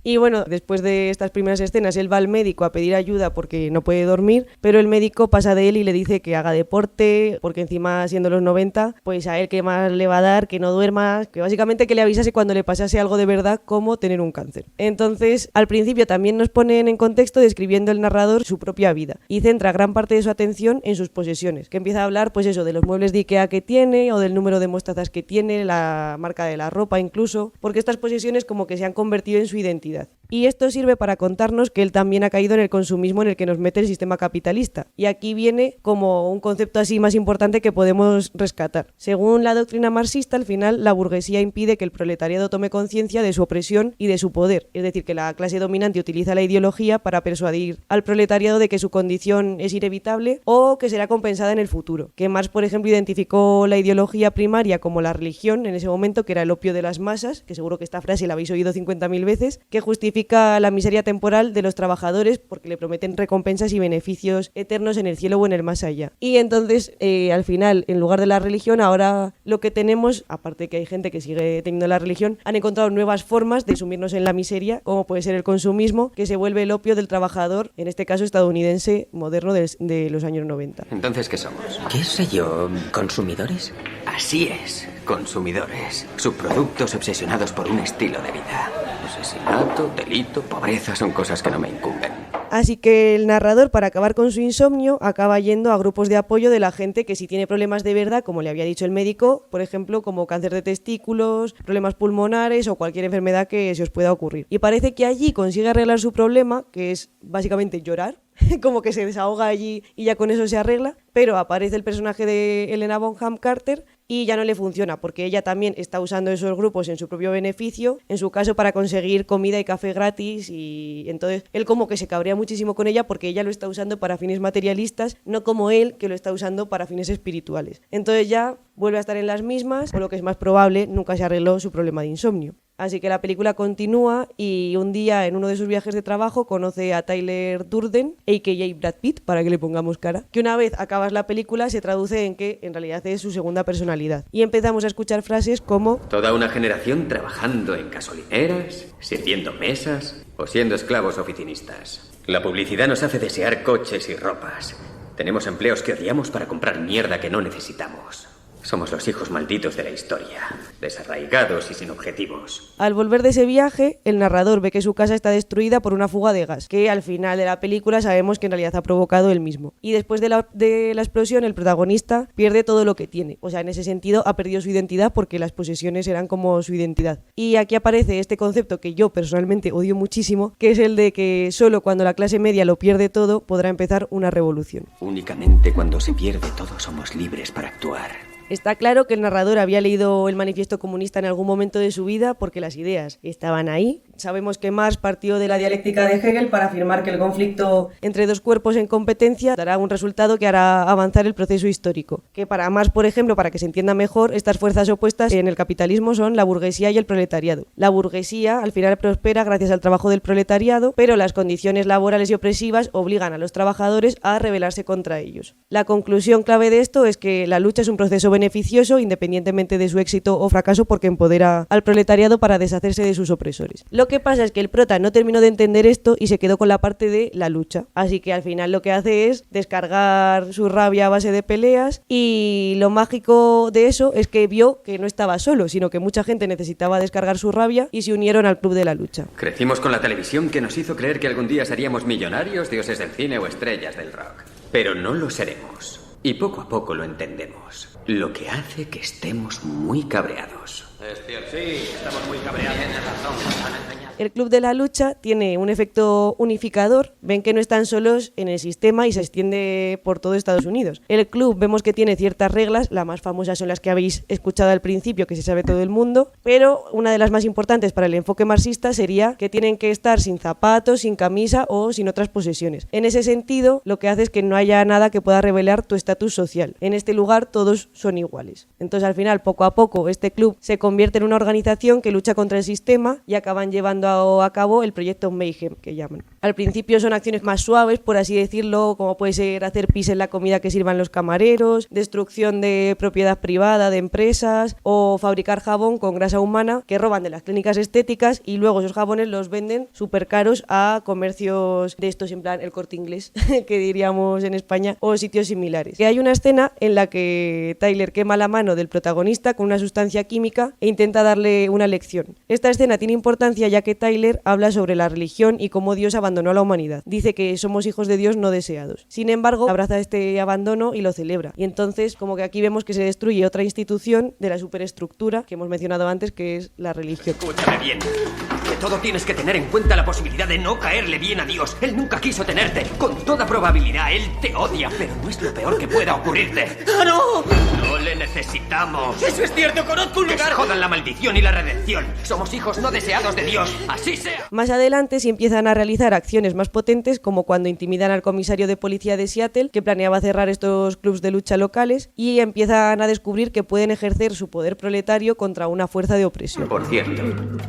Y bueno, después de estas primeras escenas, él va al médico a pedir ayuda porque no puede dormir, pero el médico pasa de él y le dice que haga deporte, porque encima, siendo los 90, pues a él qué más le va a dar, que no duerma, que básicamente que le avisase cuando le pasase algo de verdad, como tener un cáncer. Entonces, al principio también nos ponen en contexto describiendo el narrador su propia vida y centra gran parte de su atención en sus posesiones, que empieza a hablar, pues eso, de los muebles de Ikea que tiene o del número de mostazas que tiene, la marca de la ropa incluso, porque estas posesiones como que se han convertido en su identidad. Y esto sirve para contarnos que él también ha caído en el consumismo en el que nos mete el sistema capitalista. Y aquí viene como un concepto así más importante que podemos rescatar. Según la doctrina marxista, al final la burguesía impide que el proletariado tome conciencia de su opresión y de su poder. Es decir, que la clase dominante utiliza la ideología para persuadir al proletariado de que su condición es inevitable o que será compensada en el futuro. Que Marx, por ejemplo, identificó la ideología primaria como la religión en ese momento, que era el opio de las masas, que seguro que esta frase la habéis oído 50.000 veces, que justifica la miseria temporal de los trabajadores porque le prometen recompensas y beneficios eternos en el cielo o en el más allá. Y entonces, al final, en lugar de la religión, ahora lo que tenemos, aparte que hay gente que sigue teniendo la religión, han encontrado nuevas formas de sumirnos en la miseria, como puede ser el consumismo, que se vuelve el opio del trabajador, en este caso estadounidense moderno de los años 90. Entonces, ¿qué somos? ¿Qué sé yo? ¿Consumidores? Así es, consumidores. Subproductos obsesionados por un estilo de vida. Asesinato, delito, pobreza son cosas que no me incumben. Así que el narrador, para acabar con su insomnio, acaba yendo a grupos de apoyo de la gente que sí tiene problemas de verdad, como le había dicho el médico, por ejemplo, como cáncer de testículos, problemas pulmonares o cualquier enfermedad que se os pueda ocurrir. Y parece que allí consigue arreglar su problema, que es básicamente llorar, como que se desahoga allí y ya con eso se arregla, pero aparece el personaje de Helena Bonham Carter y ya no le funciona porque ella también está usando esos grupos en su propio beneficio, en su caso para conseguir comida y café gratis, y entonces él como que se cabrea muchísimo con ella porque ella lo está usando para fines materialistas, no como él que lo está usando para fines espirituales. Entonces ya vuelve a estar en las mismas, o lo que es más probable, nunca se arregló su problema de insomnio. Así que la película continúa y un día en uno de sus viajes de trabajo conoce a Tyler Durden, a.k.a. Brad Pitt, para que le pongamos cara, que una vez acabas la película se traduce en que en realidad es su segunda personalidad. Y empezamos a escuchar frases como: toda una generación trabajando en gasolineras, sirviendo mesas o siendo esclavos oficinistas. La publicidad nos hace desear coches y ropas. Tenemos empleos que odiamos para comprar mierda que no necesitamos. Somos los hijos malditos de la historia, desarraigados y sin objetivos. Al volver de ese viaje, el narrador ve que su casa está destruida por una fuga de gas, que al final de la película sabemos que en realidad ha provocado él mismo. Y después de la explosión, el protagonista pierde todo lo que tiene. O sea, en ese sentido ha perdido su identidad porque las posesiones eran como su identidad. Y aquí aparece este concepto que yo personalmente odio muchísimo, que es el de que solo cuando la clase media lo pierde todo podrá empezar una revolución. Únicamente cuando se pierde todo somos libres para actuar. Está claro que el narrador había leído el Manifiesto Comunista en algún momento de su vida porque las ideas estaban ahí. Sabemos que Marx partió de la dialéctica de Hegel para afirmar que el conflicto entre dos cuerpos en competencia dará un resultado que hará avanzar el proceso histórico. Que para Marx, por ejemplo, para que se entienda mejor, estas fuerzas opuestas en el capitalismo son la burguesía y el proletariado. La burguesía al final prospera gracias al trabajo del proletariado, pero las condiciones laborales y opresivas obligan a los trabajadores a rebelarse contra ellos. La conclusión clave de esto es que la lucha es un proceso beneficioso independientemente de su éxito o fracaso porque empodera al proletariado para deshacerse de sus opresores. Lo que pasa es que el prota no terminó de entender esto y se quedó con la parte de la lucha, así que al final lo que hace es descargar su rabia a base de peleas, y lo mágico de eso es que vio que no estaba solo, sino que mucha gente necesitaba descargar su rabia y se unieron al club de la lucha. Crecimos con la televisión que nos hizo creer que algún día seríamos millonarios, dioses del cine o estrellas del rock, pero no lo seremos. Y poco a poco lo entendemos. Lo que hace que estemos muy cabreados. Es cierto, sí, estamos muy cabreados. Tienes razón. El Club de la Lucha tiene un efecto unificador, ven que no están solos en el sistema y se extiende por todo Estados Unidos. El club vemos que tiene ciertas reglas, las más famosas son las que habéis escuchado al principio, que se sabe todo el mundo, pero una de las más importantes para el enfoque marxista sería que tienen que estar sin zapatos, sin camisa o sin otras posesiones. En ese sentido, lo que hace es que no haya nada que pueda revelar tu estatus social. En este lugar todos son iguales. Entonces al final, poco a poco, este club se convierte en una organización que lucha contra el sistema y acaban llevando a cabo el proyecto Mayhem, que llaman. Al principio son acciones más suaves, por así decirlo, como puede ser hacer pis en la comida que sirvan los camareros, destrucción de propiedad privada de empresas o fabricar jabón con grasa humana que roban de las clínicas estéticas y luego esos jabones los venden súper caros a comercios de estos, en plan el Corte Inglés, que diríamos en España, o sitios similares. Que hay una escena en la que Tyler quema la mano del protagonista con una sustancia química e intenta darle una lección. Esta escena tiene importancia ya que Tyler habla sobre la religión y cómo Dios abandonó a la humanidad. Dice que somos hijos de Dios no deseados. Sin embargo, abraza este abandono y lo celebra. Y entonces, como que aquí vemos que se destruye otra institución de la superestructura que hemos mencionado antes, que es la religión. Escúchame bien. De todo tienes que tener en cuenta la posibilidad de no caerle bien a Dios. Él nunca quiso tenerte. Con toda probabilidad, Él te odia, pero no es lo peor que pueda ocurrirte. ¡Ah, no! No le necesitamos. Eso es cierto, conozco un lugar. Que se jodan la maldición y la redención. Somos hijos no deseados de Dios. Así sea. Más adelante se empiezan a realizar acciones más potentes, como cuando intimidan al comisario de policía de Seattle, que planeaba cerrar estos clubs de lucha locales, y empiezan a descubrir que pueden ejercer su poder proletario contra una fuerza de opresión. Por cierto,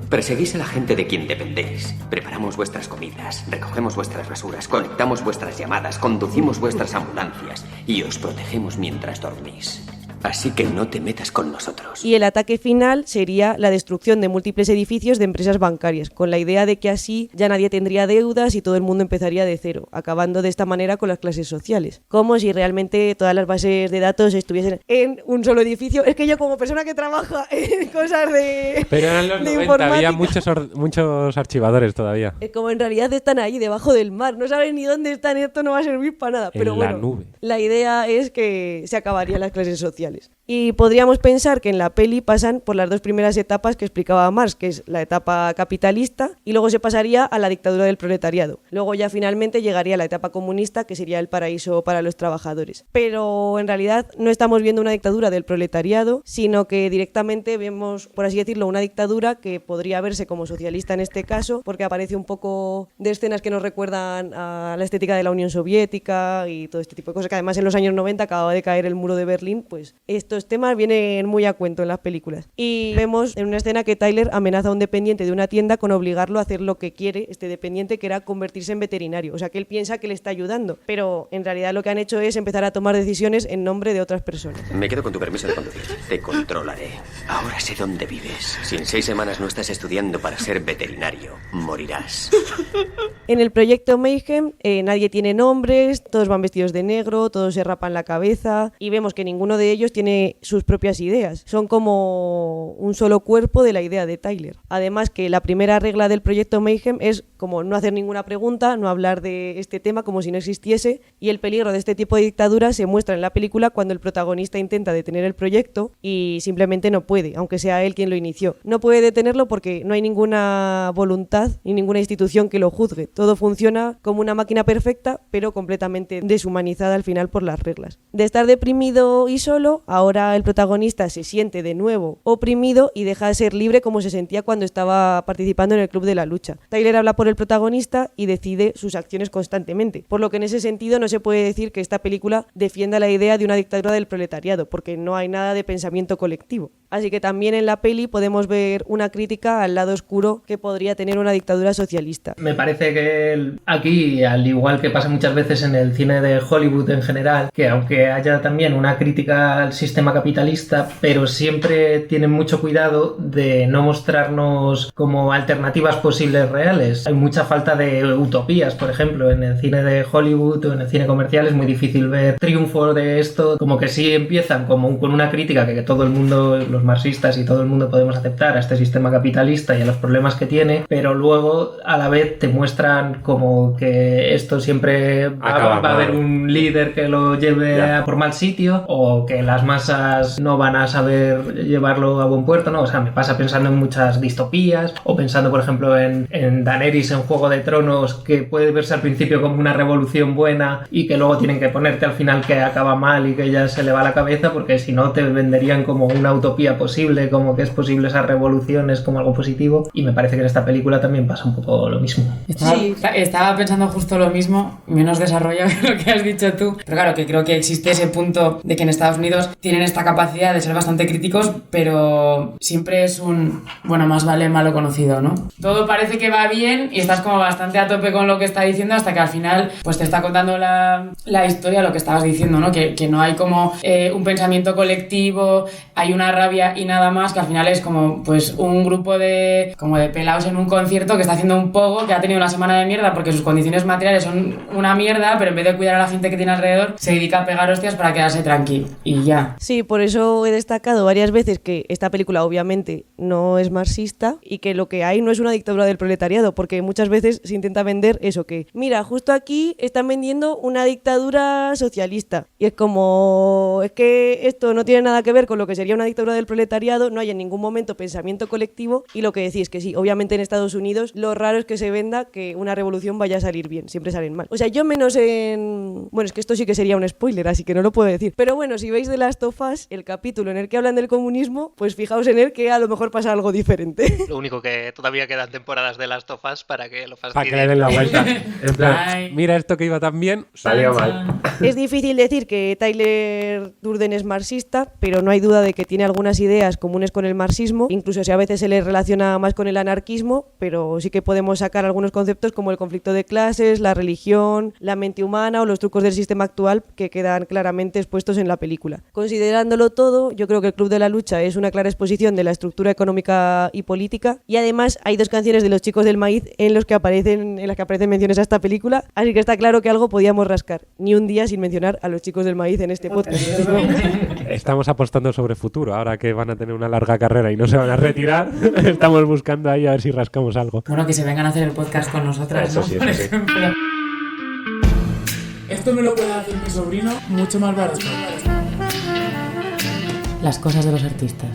perseguís a la gente de quien dependéis. Preparamos vuestras comidas, recogemos vuestras basuras, conectamos vuestras llamadas, conducimos vuestras ambulancias y os protegemos mientras dormís. Así que no te metas con nosotros. Y el ataque final sería la destrucción de múltiples edificios de empresas bancarias, con la idea de que así ya nadie tendría deudas y todo el mundo empezaría de cero, acabando de esta manera con las clases sociales. Como si realmente todas las bases de datos estuviesen en un solo edificio. Es que yo, como persona que trabaja en cosas de Pero eran los 90, había muchos archivadores todavía. Como en realidad están ahí, debajo del mar. No saben ni dónde están, esto no va a servir para nada. Pero en la bueno, nube. La idea es que se acabarían las clases sociales. Y podríamos pensar que en la peli pasan por las dos primeras etapas que explicaba Marx, que es la etapa capitalista, y luego se pasaría a la dictadura del proletariado. Luego ya finalmente llegaría la etapa comunista, que sería el paraíso para los trabajadores. Pero en realidad no estamos viendo una dictadura del proletariado, sino que directamente vemos, por así decirlo, una dictadura que podría verse como socialista en este caso, porque aparece un poco de escenas que nos recuerdan a la estética de la Unión Soviética y todo este tipo de cosas, que además en los años 90 acababa de caer el muro de Berlín, pues estos temas vienen muy a cuento en las películas. Y vemos en una escena que Tyler amenaza a un dependiente de una tienda con obligarlo a hacer lo que quiere este dependiente, que era convertirse en veterinario. O sea, que él piensa que le está ayudando, pero en realidad lo que han hecho es empezar a tomar decisiones en nombre de otras personas. Me quedo con tu permiso de conducir. Te controlaré. Ahora sé dónde vives. Si en 6 semanas no estás estudiando para ser veterinario, morirás. En el proyecto Mayhem nadie tiene nombres, todos van vestidos de negro, todos se rapan la cabeza y vemos que ninguno de ellos tiene sus propias ideas. Son como un solo cuerpo de la idea de Tyler. Además que la primera regla del proyecto Mayhem es como no hacer ninguna pregunta, no hablar de este tema como si no existiese, y el peligro de este tipo de dictadura se muestra en la película cuando el protagonista intenta detener el proyecto y simplemente no puede, aunque sea él quien lo inició. No puede detenerlo porque no hay ninguna voluntad ni ninguna institución que lo juzgue. Todo funciona como una máquina perfecta, pero completamente deshumanizada al final por las reglas. De estar deprimido y solo, ahora el protagonista se siente de nuevo oprimido y deja de ser libre como se sentía cuando estaba participando en el Club de la Lucha. Tyler habla por el protagonista y decide sus acciones constantemente, por lo que en ese sentido no se puede decir que esta película defienda la idea de una dictadura del proletariado, porque no hay nada de pensamiento colectivo. Así que también en la peli podemos ver una crítica al lado oscuro que podría tener una dictadura socialista. Me parece que aquí, al igual que pasa muchas veces en el cine de Hollywood en general, que aunque haya también una crítica al sistema capitalista, pero siempre tienen mucho cuidado de no mostrarnos como alternativas posibles reales. Hay mucha falta de utopías, por ejemplo, en el cine de Hollywood o en el cine comercial es muy difícil ver triunfo de esto, como que sí empiezan como con una crítica que todo el mundo, los marxistas y todo el mundo podemos aceptar a este sistema capitalista y a los problemas que tiene, pero luego a la vez te muestran como que esto siempre va a haber un líder que lo lleve por mal sitio, o que las masas no van a saber llevarlo a buen puerto, ¿no? O sea, me pasa pensando en muchas distopías, o pensando por ejemplo en Daenerys en Juego de Tronos, que puede verse al principio como una revolución buena y que luego tienen que ponerte al final que acaba mal y que ya se le va la cabeza, porque si no te venderían como una utopía posible, como que es posible esas revoluciones como algo positivo, y me parece que en esta película también pasa un poco lo mismo. Estaba pensando justo lo mismo, menos desarrollado que lo que has dicho tú, pero claro que creo que existe ese punto de que en Estados Unidos tienen esta capacidad de ser bastante críticos, pero siempre es un, bueno, más vale malo conocido, ¿no? Todo parece que va bien y estás como bastante a tope con lo que está diciendo hasta que al final pues te está contando la historia, lo que estabas diciendo, ¿no? Que no hay como un pensamiento colectivo, hay una rabia y nada más, que al final es como pues un grupo de pelados en un concierto que está haciendo un pogo, que ha tenido una semana de mierda porque sus condiciones materiales son una mierda, pero en vez de cuidar a la gente que tiene alrededor se dedica a pegar hostias para quedarse tranquilo y ya. Sí, por eso he destacado varias veces que esta película obviamente no es marxista y que lo que hay no es una dictadura del proletariado, porque muchas veces se intenta vender eso, que mira, justo aquí están vendiendo una dictadura socialista y es como, es que esto no tiene nada que ver con lo que sería una dictadura del proletariado, no hay en ningún momento pensamiento colectivo, y lo que decís que sí, obviamente en Estados Unidos lo raro es que se venda que una revolución vaya a salir bien, siempre salen mal. O sea, yo menos en... Bueno, es que esto sí que sería un spoiler, así que no lo puedo decir. Pero bueno, si veis The Last of Us, el capítulo en el que hablan del comunismo, pues fijaos en él que a lo mejor pasa algo diferente. Lo único que todavía quedan temporadas de Last of Us para que lo fastidien. Para que le den la vuelta. En plan, mira esto que iba tan bien, salió mal. Es difícil decir que Tyler Durden es marxista, pero no hay duda de que tiene algunas ideas comunes con el marxismo, incluso si a veces se le relaciona más con el anarquismo, pero sí que podemos sacar algunos conceptos como el conflicto de clases, la religión, la mente humana o los trucos del sistema actual que quedan claramente expuestos en la película. Considerándolo todo, yo creo que el Club de la Lucha es una clara exposición de la estructura económica y política, y además hay 2 canciones de Los Chicos del Maíz en las que aparecen menciones a esta película, así que está claro que algo podíamos rascar. Ni un día sin mencionar a Los Chicos del Maíz en este podcast. Estamos apostando sobre futuro, ahora que van a tener una larga carrera y no se van a retirar, estamos buscando ahí a ver si rascamos algo. Bueno, que se vengan a hacer el podcast con nosotras, eso ¿no? sí, Por eso sí. ejemplo. Esto me lo puede hacer mi sobrino mucho más barato. las cosas de los artistas.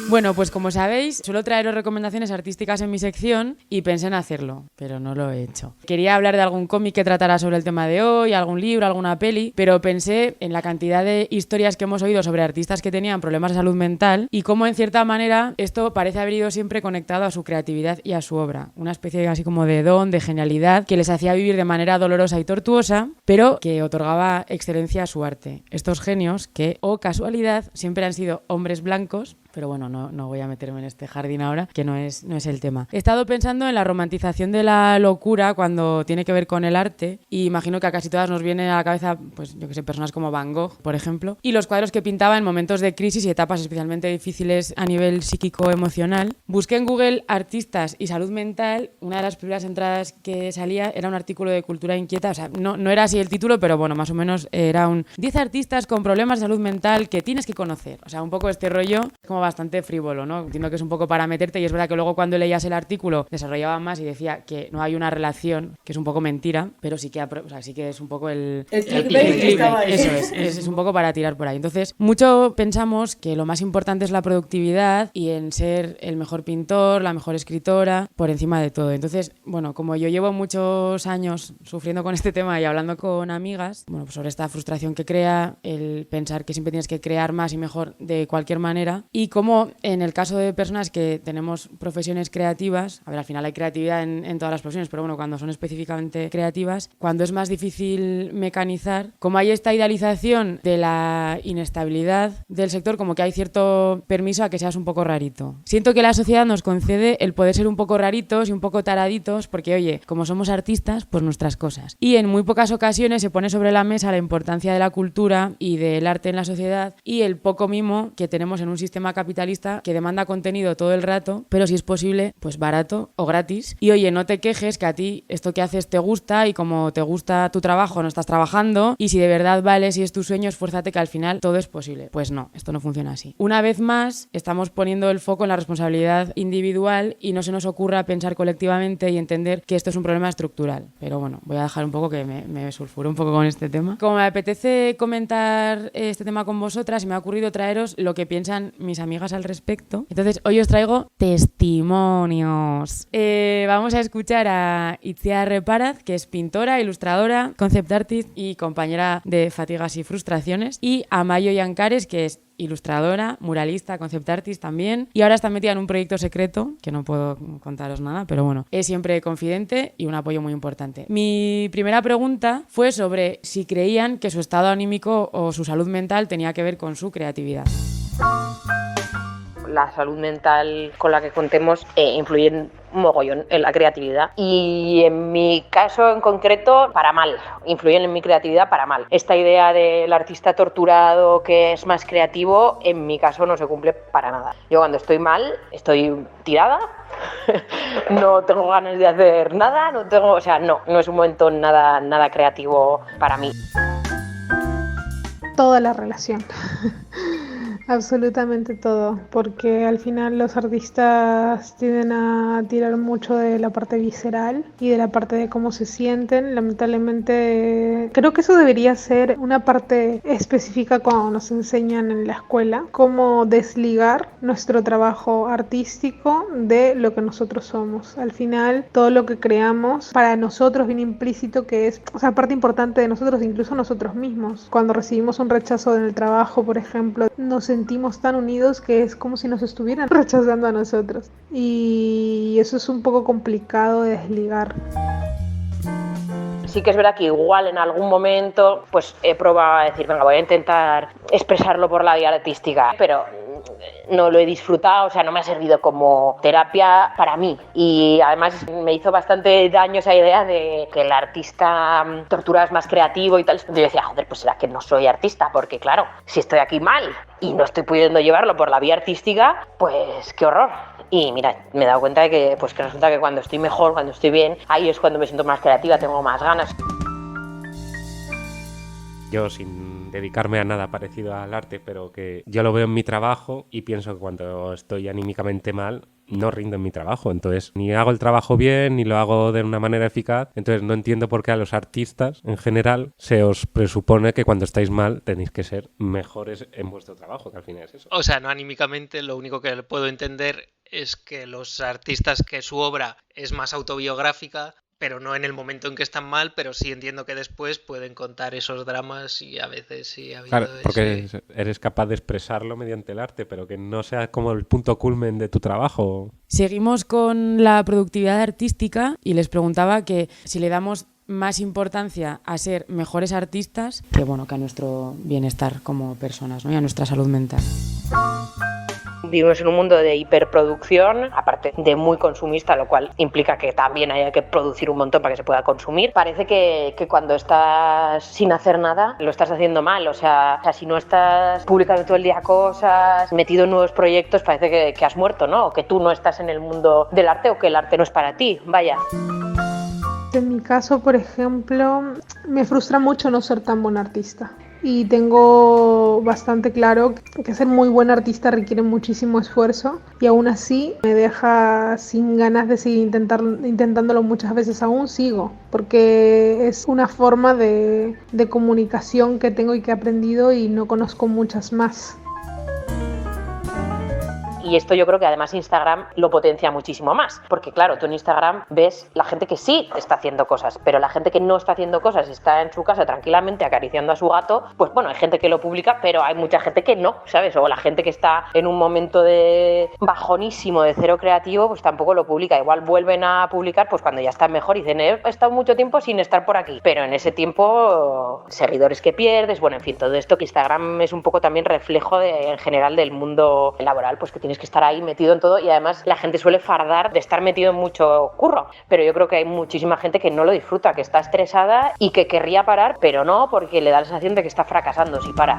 Bueno, pues como sabéis, suelo traeros recomendaciones artísticas en mi sección y pensé en hacerlo, pero no lo he hecho. Quería hablar de algún cómic que tratara sobre el tema de hoy, algún libro, alguna peli, pero pensé en la cantidad de historias que hemos oído sobre artistas que tenían problemas de salud mental y cómo en cierta manera esto parece haber ido siempre conectado a su creatividad y a su obra. Una especie así como de don, de genialidad, que les hacía vivir de manera dolorosa y tortuosa, pero que otorgaba excelencia a su arte. Estos genios que, oh casualidad, siempre han sido hombres blancos. Pero bueno, no voy a meterme en este jardín ahora, que no es el tema. He estado pensando en la romantización de la locura cuando tiene que ver con el arte y imagino que a casi todas nos viene a la cabeza, pues yo que sé, personas como Van Gogh, por ejemplo, y los cuadros que pintaba en momentos de crisis y etapas especialmente difíciles a nivel psíquico-emocional. Busqué en Google artistas y salud mental. Una de las primeras entradas que salía era un artículo de Cultura Inquieta, o sea, no era así el título, pero bueno, más o menos era un 10 artistas con problemas de salud mental que tienes que conocer. O sea, un poco este rollo como bastante frívolo, ¿no? Entiendo que es un poco para meterte y es verdad que luego cuando leías el artículo desarrollaba más y decía que no hay una relación, que es un poco mentira, pero sí que, sí que es un poco el clickbait. Eso es un poco para tirar por ahí. Entonces, mucho pensamos que lo más importante es la productividad y en ser el mejor pintor, la mejor escritora, por encima de todo. Entonces, bueno, como yo llevo muchos años sufriendo con este tema y hablando con amigas, bueno, pues sobre esta frustración que crea el pensar que siempre tienes que crear más y mejor de cualquier manera y como en el caso de personas que tenemos profesiones creativas, a ver, al final hay creatividad en todas las profesiones, pero bueno, cuando son específicamente creativas, cuando es más difícil mecanizar, como hay esta idealización de la inestabilidad del sector, como que hay cierto permiso a que seas un poco rarito. Siento que la sociedad nos concede el poder ser un poco raritos y un poco taraditos, porque oye, como somos artistas, pues nuestras cosas. Y en muy pocas ocasiones se pone sobre la mesa la importancia de la cultura y del arte en la sociedad y el poco mimo que tenemos en un sistema capitalista que demanda contenido todo el rato, pero si es posible, pues barato o gratis. Y oye, no te quejes que a ti esto que haces te gusta y como te gusta tu trabajo no estás trabajando y si de verdad vales y es tu sueño, esfuérzate que al final todo es posible. Pues no, esto no funciona así. Una vez más, estamos poniendo el foco en la responsabilidad individual y no se nos ocurra pensar colectivamente y entender que esto es un problema estructural. Pero bueno, voy a dejar un poco que me sulfuro un poco con este tema. Como me apetece comentar este tema con vosotras, me ha ocurrido traeros lo que piensan mis amigas al respecto. Entonces, hoy os traigo testimonios. Vamos a escuchar a Itziar Reparaz, que es pintora, ilustradora, concept artist y compañera de Fatigas y Frustraciones, y a Mayo Yancares, que es ilustradora, muralista, concept artist también, y ahora está metida en un proyecto secreto, que no puedo contaros nada, pero bueno, es siempre confidente y un apoyo muy importante. Mi primera pregunta fue sobre si creían que su estado anímico o su salud mental tenía que ver con su creatividad. La salud mental con la que contemos influye un mogollón en la creatividad y en mi caso en concreto para mal, influyen en mi creatividad para mal. Esta idea del artista torturado que es más creativo en mi caso no se cumple para nada. Yo cuando estoy mal estoy tirada, no tengo ganas de hacer nada, no es un momento nada creativo para mí. Toda la relación. Absolutamente todo, porque al final los artistas tienden a tirar mucho de la parte visceral y de la parte de cómo se sienten. Lamentablemente creo que eso debería ser una parte específica cuando nos enseñan en la escuela, cómo desligar nuestro trabajo artístico de lo que nosotros somos. Al final todo lo que creamos para nosotros viene implícito que es, parte importante de nosotros, incluso nosotros mismos. Cuando recibimos un rechazo en el trabajo, por ejemplo, nos sentimos tan unidos que es como si nos estuvieran rechazando a nosotros. Y eso es un poco complicado de desligar. Sí que es verdad que igual en algún momento pues he probado a decir, venga, voy a intentar expresarlo por la vía artística, pero no lo he disfrutado, no me ha servido como terapia para mí. Y además me hizo bastante daño esa idea de que el artista torturado es más creativo y tal. Yo decía, joder, pues será que no soy artista, porque claro, si estoy aquí mal y no estoy pudiendo llevarlo por la vía artística, pues qué horror. Y mira, me he dado cuenta de que resulta que cuando estoy mejor, cuando estoy bien, ahí es cuando me siento más creativa, tengo más ganas. Yo sin dedicarme a nada parecido al arte, pero que yo lo veo en mi trabajo y pienso que cuando estoy anímicamente mal no rindo en mi trabajo. Entonces, ni hago el trabajo bien, ni lo hago de una manera eficaz. Entonces, no entiendo por qué a los artistas, en general, se os presupone que cuando estáis mal tenéis que ser mejores en vuestro trabajo, que al final es eso. O sea, no anímicamente, lo único que puedo entender es que los artistas que su obra es más autobiográfica, pero no en el momento en que están mal, pero sí entiendo que después pueden contar esos dramas y a veces sí ha habido claro, porque eres capaz de expresarlo mediante el arte, pero que no sea como el punto culmen de tu trabajo. Seguimos con la productividad artística y les preguntaba que si le damos más importancia a ser mejores artistas que, bueno, que a nuestro bienestar como personas, ¿no? Y a nuestra salud mental. Vivimos en un mundo de hiperproducción, aparte de muy consumista, lo cual implica que también haya que producir un montón para que se pueda consumir. Parece que cuando estás sin hacer nada, lo estás haciendo mal. O sea, si no estás publicando todo el día cosas, metido en nuevos proyectos, parece que has muerto, ¿no? O que tú no estás en el mundo del arte o que el arte no es para ti. Vaya. En mi caso, por ejemplo, me frustra mucho no ser tan buen artista. Y tengo bastante claro que ser muy buen artista requiere muchísimo esfuerzo y aún así me deja sin ganas de seguir intentándolo muchas veces. Aún sigo, porque es una forma de comunicación que tengo y que he aprendido y no conozco muchas más. Y esto yo creo que además Instagram lo potencia muchísimo más, porque claro, tú en Instagram ves la gente que sí está haciendo cosas, pero la gente que no está haciendo cosas, está en su casa tranquilamente acariciando a su gato, pues bueno, hay gente que lo publica, pero hay mucha gente que no, ¿sabes? O la gente que está en un momento de bajonísimo, de cero creativo, pues tampoco lo publica. Igual vuelven a publicar pues cuando ya están mejor y dicen, he estado mucho tiempo sin estar por aquí, pero en ese tiempo seguidores que pierdes, bueno, en fin, todo esto que Instagram es un poco también reflejo en general del mundo laboral, pues que tienes que estar ahí metido en todo y además la gente suele fardar de estar metido en mucho curro, pero yo creo que hay muchísima gente que no lo disfruta, que está estresada y que querría parar, pero no, porque le da la sensación de que está fracasando si para.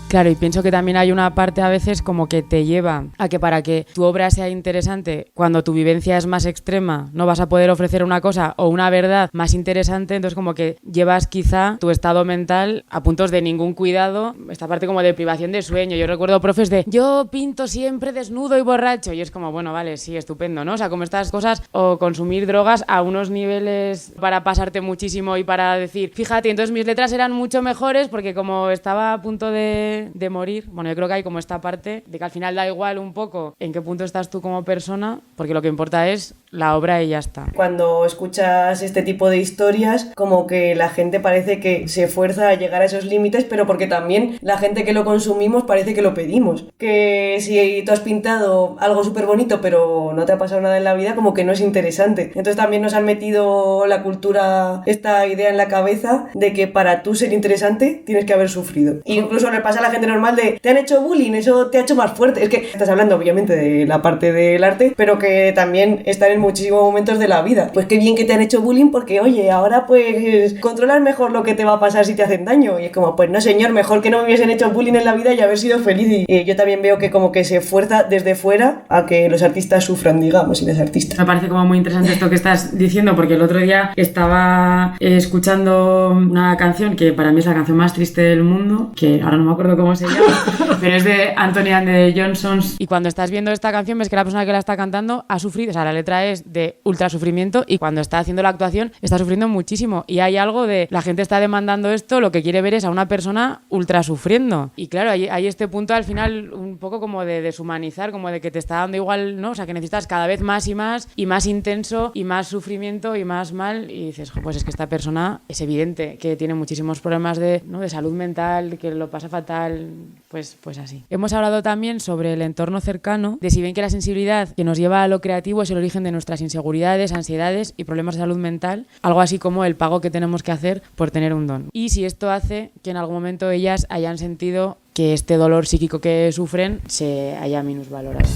Claro, y pienso que también hay una parte a veces como que te lleva a que para que tu obra sea interesante, cuando tu vivencia es más extrema, no vas a poder ofrecer una cosa o una verdad más interesante, entonces como que llevas quizá tu estado mental a puntos de ningún cuidado, esta parte como de privación de sueño. Yo recuerdo profes de, yo pinto siempre desnudo y borracho, y es como, bueno, vale, sí, estupendo, ¿no? O sea, como estas cosas, o consumir drogas a unos niveles para pasarte muchísimo y para decir, fíjate, entonces mis letras eran mucho mejores porque como estaba a punto de morir, bueno, yo creo que hay como esta parte de que al final da igual un poco en qué punto estás tú como persona, porque lo que importa es la obra y ya está. Cuando escuchas este tipo de historias, como que la gente parece que se esfuerza a llegar a esos límites, pero porque también la gente que lo consumimos parece que lo pedimos. Que si tú has pintado algo súper bonito, pero no te ha pasado nada en la vida, como que no es interesante. Entonces también nos han metido la cultura, esta idea en la cabeza de que para tú ser interesante tienes que haber sufrido. Y incluso le pasa a la gente normal de, te han hecho bullying, eso te ha hecho más fuerte. Es que estás hablando obviamente de la parte del arte, pero que también están en muchísimos momentos de la vida. Pues qué bien que te han hecho bullying porque, oye, ahora pues controlas mejor lo que te va a pasar si te hacen daño. Y es como, pues no señor, mejor que no me hubiesen hecho bullying en la vida y haber sido feliz. Y yo también veo que como que se esfuerza desde fuera a que los artistas sufran, digamos, y los artistas. Me parece como muy interesante esto que estás diciendo, porque el otro día estaba escuchando una canción que para mí es la canción más triste del mundo, que ahora no me acuerdo cómo se llama, pero es de Anthony and the Johnsons. Y cuando estás viendo esta canción ves que la persona que la está cantando ha sufrido, o sea, la letra es de ultra sufrimiento y cuando está haciendo la actuación está sufriendo muchísimo. Y hay algo de, la gente está demandando esto, lo que quiere ver es a una persona ultra sufriendo. Y claro, hay este punto al final un poco como de deshumanizar, como de que te está dando igual, ¿no? O sea, que necesitas cada vez más y más intenso y más sufrimiento y más mal y dices, pues es que esta persona es evidente que tiene muchísimos problemas de salud mental, que lo pasa fatal, pues así. Hemos hablado también sobre el entorno cercano, de si ven que la sensibilidad que nos lleva a lo creativo es el origen de nuestras inseguridades, ansiedades y problemas de salud mental, algo así como el pago que tenemos que hacer por tener un don. Y si esto hace que en algún momento ellas hayan sentido que este dolor psíquico que sufren se haya minusvalorado.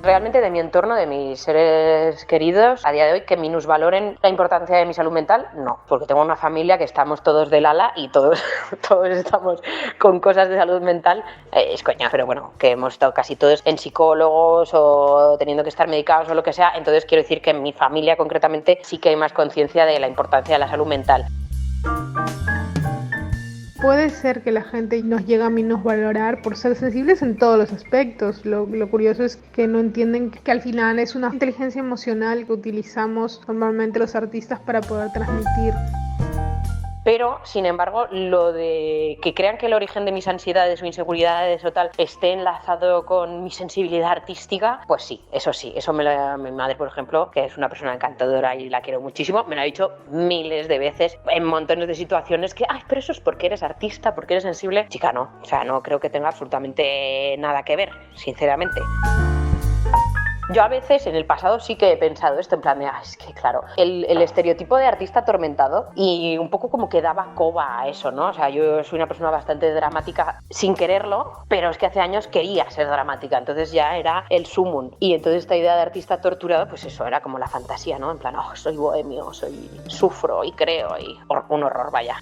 Realmente de mi entorno, de mis seres queridos, a día de hoy, que minusvaloren la importancia de mi salud mental, no. Porque tengo una familia que estamos todos del ala y todos estamos con cosas de salud mental. Es coña, pero bueno, que hemos estado casi todos en psicólogos o teniendo que estar medicados o lo que sea. Entonces quiero decir que en mi familia concretamente sí que hay más conciencia de la importancia de la salud mental. puede ser que la gente nos llegue a minusvalorar por ser sensibles en todos los aspectos. Lo curioso es que no entienden que al final es una inteligencia emocional que utilizamos normalmente los artistas para poder transmitir. Pero, sin embargo, lo de que crean que el origen de mis ansiedades o inseguridades o tal esté enlazado con mi sensibilidad artística, pues sí, eso mi madre, por ejemplo, que es una persona encantadora y la quiero muchísimo, me lo ha dicho miles de veces en montones de situaciones que, pero eso es porque eres artista, porque eres sensible. Chica, no, o sea, no creo que tenga absolutamente nada que ver, sinceramente. Yo a veces en el pasado sí que he pensado esto, en plan de, es que claro, el estereotipo de artista atormentado y un poco como que daba coba a eso, ¿no? O sea, yo soy una persona bastante dramática sin quererlo, pero es que hace años quería ser dramática, entonces ya era el sumum. Y entonces esta idea de artista torturado, pues eso, era como la fantasía, ¿no? En plan, soy bohemio, sufro y creo y un horror, vaya.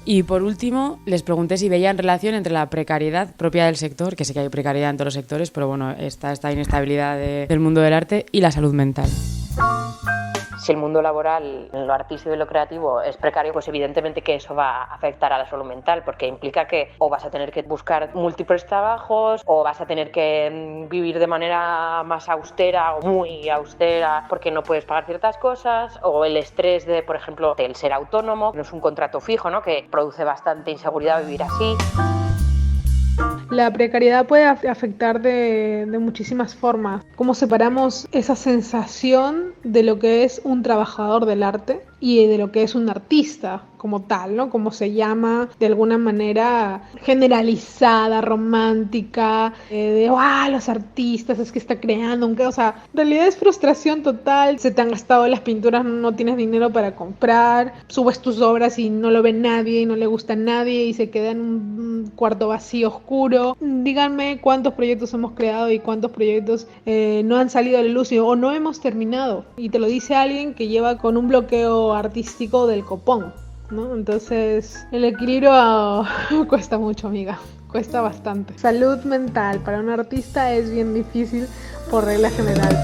Y por último, les pregunté si veían relación entre la precariedad propia del sector, que sé que hay precariedad en todos los sectores, pero bueno, esta inestabilidad del mundo del arte y la salud mental. Si el mundo laboral, lo artístico y lo creativo es precario, pues evidentemente que eso va a afectar a la salud mental, porque implica que o vas a tener que buscar múltiples trabajos, o vas a tener que vivir de manera más austera o muy austera porque no puedes pagar ciertas cosas, o el estrés de, por ejemplo, el ser autónomo, no es un contrato fijo, ¿no? Que produce bastante inseguridad vivir así. La precariedad puede afectar de muchísimas formas. ¿Cómo separamos esa sensación de lo que es un trabajador del arte y de lo que es un artista como tal, ¿no? Como se llama de alguna manera generalizada, romántica, de los artistas, es que está creando o sea, en realidad es frustración total, se te han gastado las pinturas, no tienes dinero para comprar, subes tus obras y no lo ve nadie y no le gusta a nadie y se queda en un cuarto vacío, oscuro. Díganme cuántos proyectos hemos creado y cuántos proyectos no han salido a la luz o no hemos terminado, y te lo dice alguien que lleva con un bloqueo artístico del copón, ¿no? Entonces el equilibrio cuesta mucho, amiga, cuesta bastante. Salud mental para un artista es bien difícil por regla general.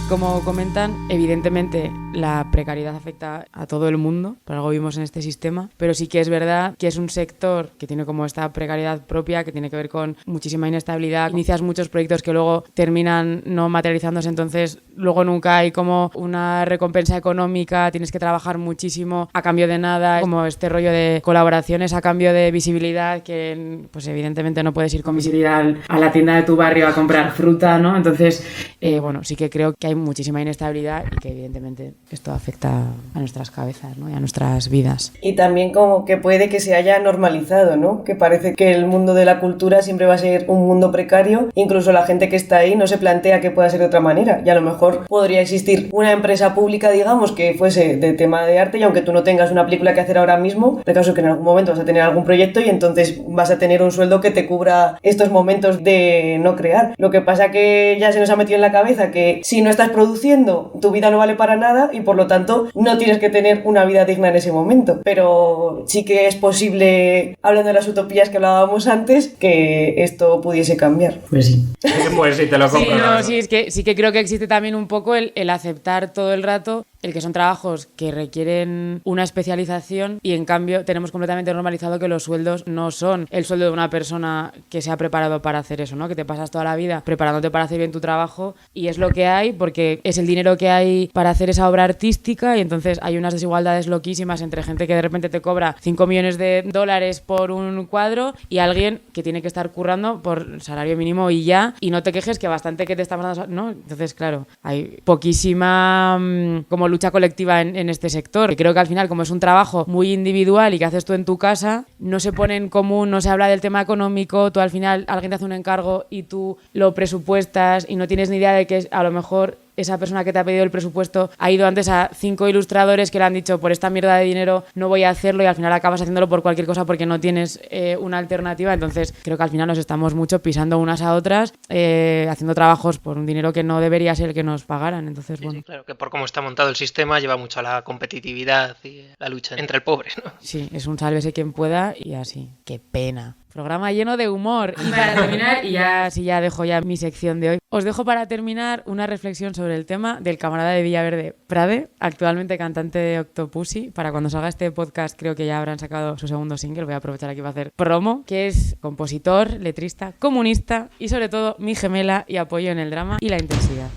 Como comentan, evidentemente la precariedad afecta a todo el mundo, por algo vivimos en este sistema, pero sí que es verdad que es un sector que tiene como esta precariedad propia, que tiene que ver con muchísima inestabilidad. Inicias muchos proyectos que luego terminan no materializándose, entonces luego nunca hay como una recompensa económica, tienes que trabajar muchísimo a cambio de nada, como este rollo de colaboraciones a cambio de visibilidad, que pues evidentemente no puedes ir con visibilidad a la tienda de tu barrio a comprar fruta, ¿no? Entonces, bueno, sí que creo que hay muchísima inestabilidad y que evidentemente esto afecta a nuestras cabezas, ¿no? Y a nuestras vidas. Y también como que puede que se haya normalizado, ¿no? Que parece que el mundo de la cultura siempre va a ser un mundo precario, incluso la gente que está ahí no se plantea que pueda ser de otra manera, y a lo mejor podría existir una empresa pública, digamos, que fuese de tema de arte, y aunque tú no tengas una película que hacer ahora mismo, de caso que en algún momento vas a tener algún proyecto y entonces vas a tener un sueldo que te cubra estos momentos de no crear. Lo que pasa que ya se nos ha metido en la cabeza que si no estás produciendo, tu vida no vale para nada y por lo tanto no tienes que tener una vida digna en ese momento. Pero sí que es posible, hablando de las utopías que hablábamos antes, que esto pudiese cambiar. Pues sí. Pues sí, te lo compro. Sí, es que sí que creo que existe también un poco el aceptar todo el rato el que son trabajos que requieren una especialización y en cambio tenemos completamente normalizado que los sueldos no son el sueldo de una persona que se ha preparado para hacer eso, ¿no? Que te pasas toda la vida preparándote para hacer bien tu trabajo y es lo que hay porque es el dinero que hay para hacer esa obra artística y entonces hay unas desigualdades loquísimas entre gente que de repente te cobra $5 millones por un cuadro y alguien que tiene que estar currando por salario mínimo y ya, y no te quejes que bastante que te está pasando, ¿no? Entonces, claro, hay poquísima como lucha colectiva en este sector. Y creo que al final, como es un trabajo muy individual y que haces tú en tu casa, no se pone en común, no se habla del tema económico, tú al final alguien te hace un encargo y tú lo presupuestas y no tienes ni idea de que a lo mejor esa persona que te ha pedido el presupuesto ha ido antes a 5 ilustradores que le han dicho por esta mierda de dinero no voy a hacerlo y al final acabas haciéndolo por cualquier cosa porque no tienes una alternativa. Entonces creo que al final nos estamos mucho pisando unas a otras haciendo trabajos por un dinero que no debería ser el que nos pagaran. Entonces, bueno. Sí, claro, que por cómo está montado el sistema lleva mucho a la competitividad y la lucha entre el pobre, ¿no? Sí, es un sálvese quien pueda y así. Qué pena. Programa lleno de humor. Y para terminar, y ya dejo ya mi sección de hoy, os dejo para terminar una reflexión sobre sobre el tema del camarada de Villaverde Prade, actualmente cantante de Octopussy. Para cuando salga este podcast creo que ya habrán sacado su segundo single, voy a aprovechar aquí para hacer promo, que es compositor, letrista, comunista y sobre todo mi gemela y apoyo en el drama y la intensidad.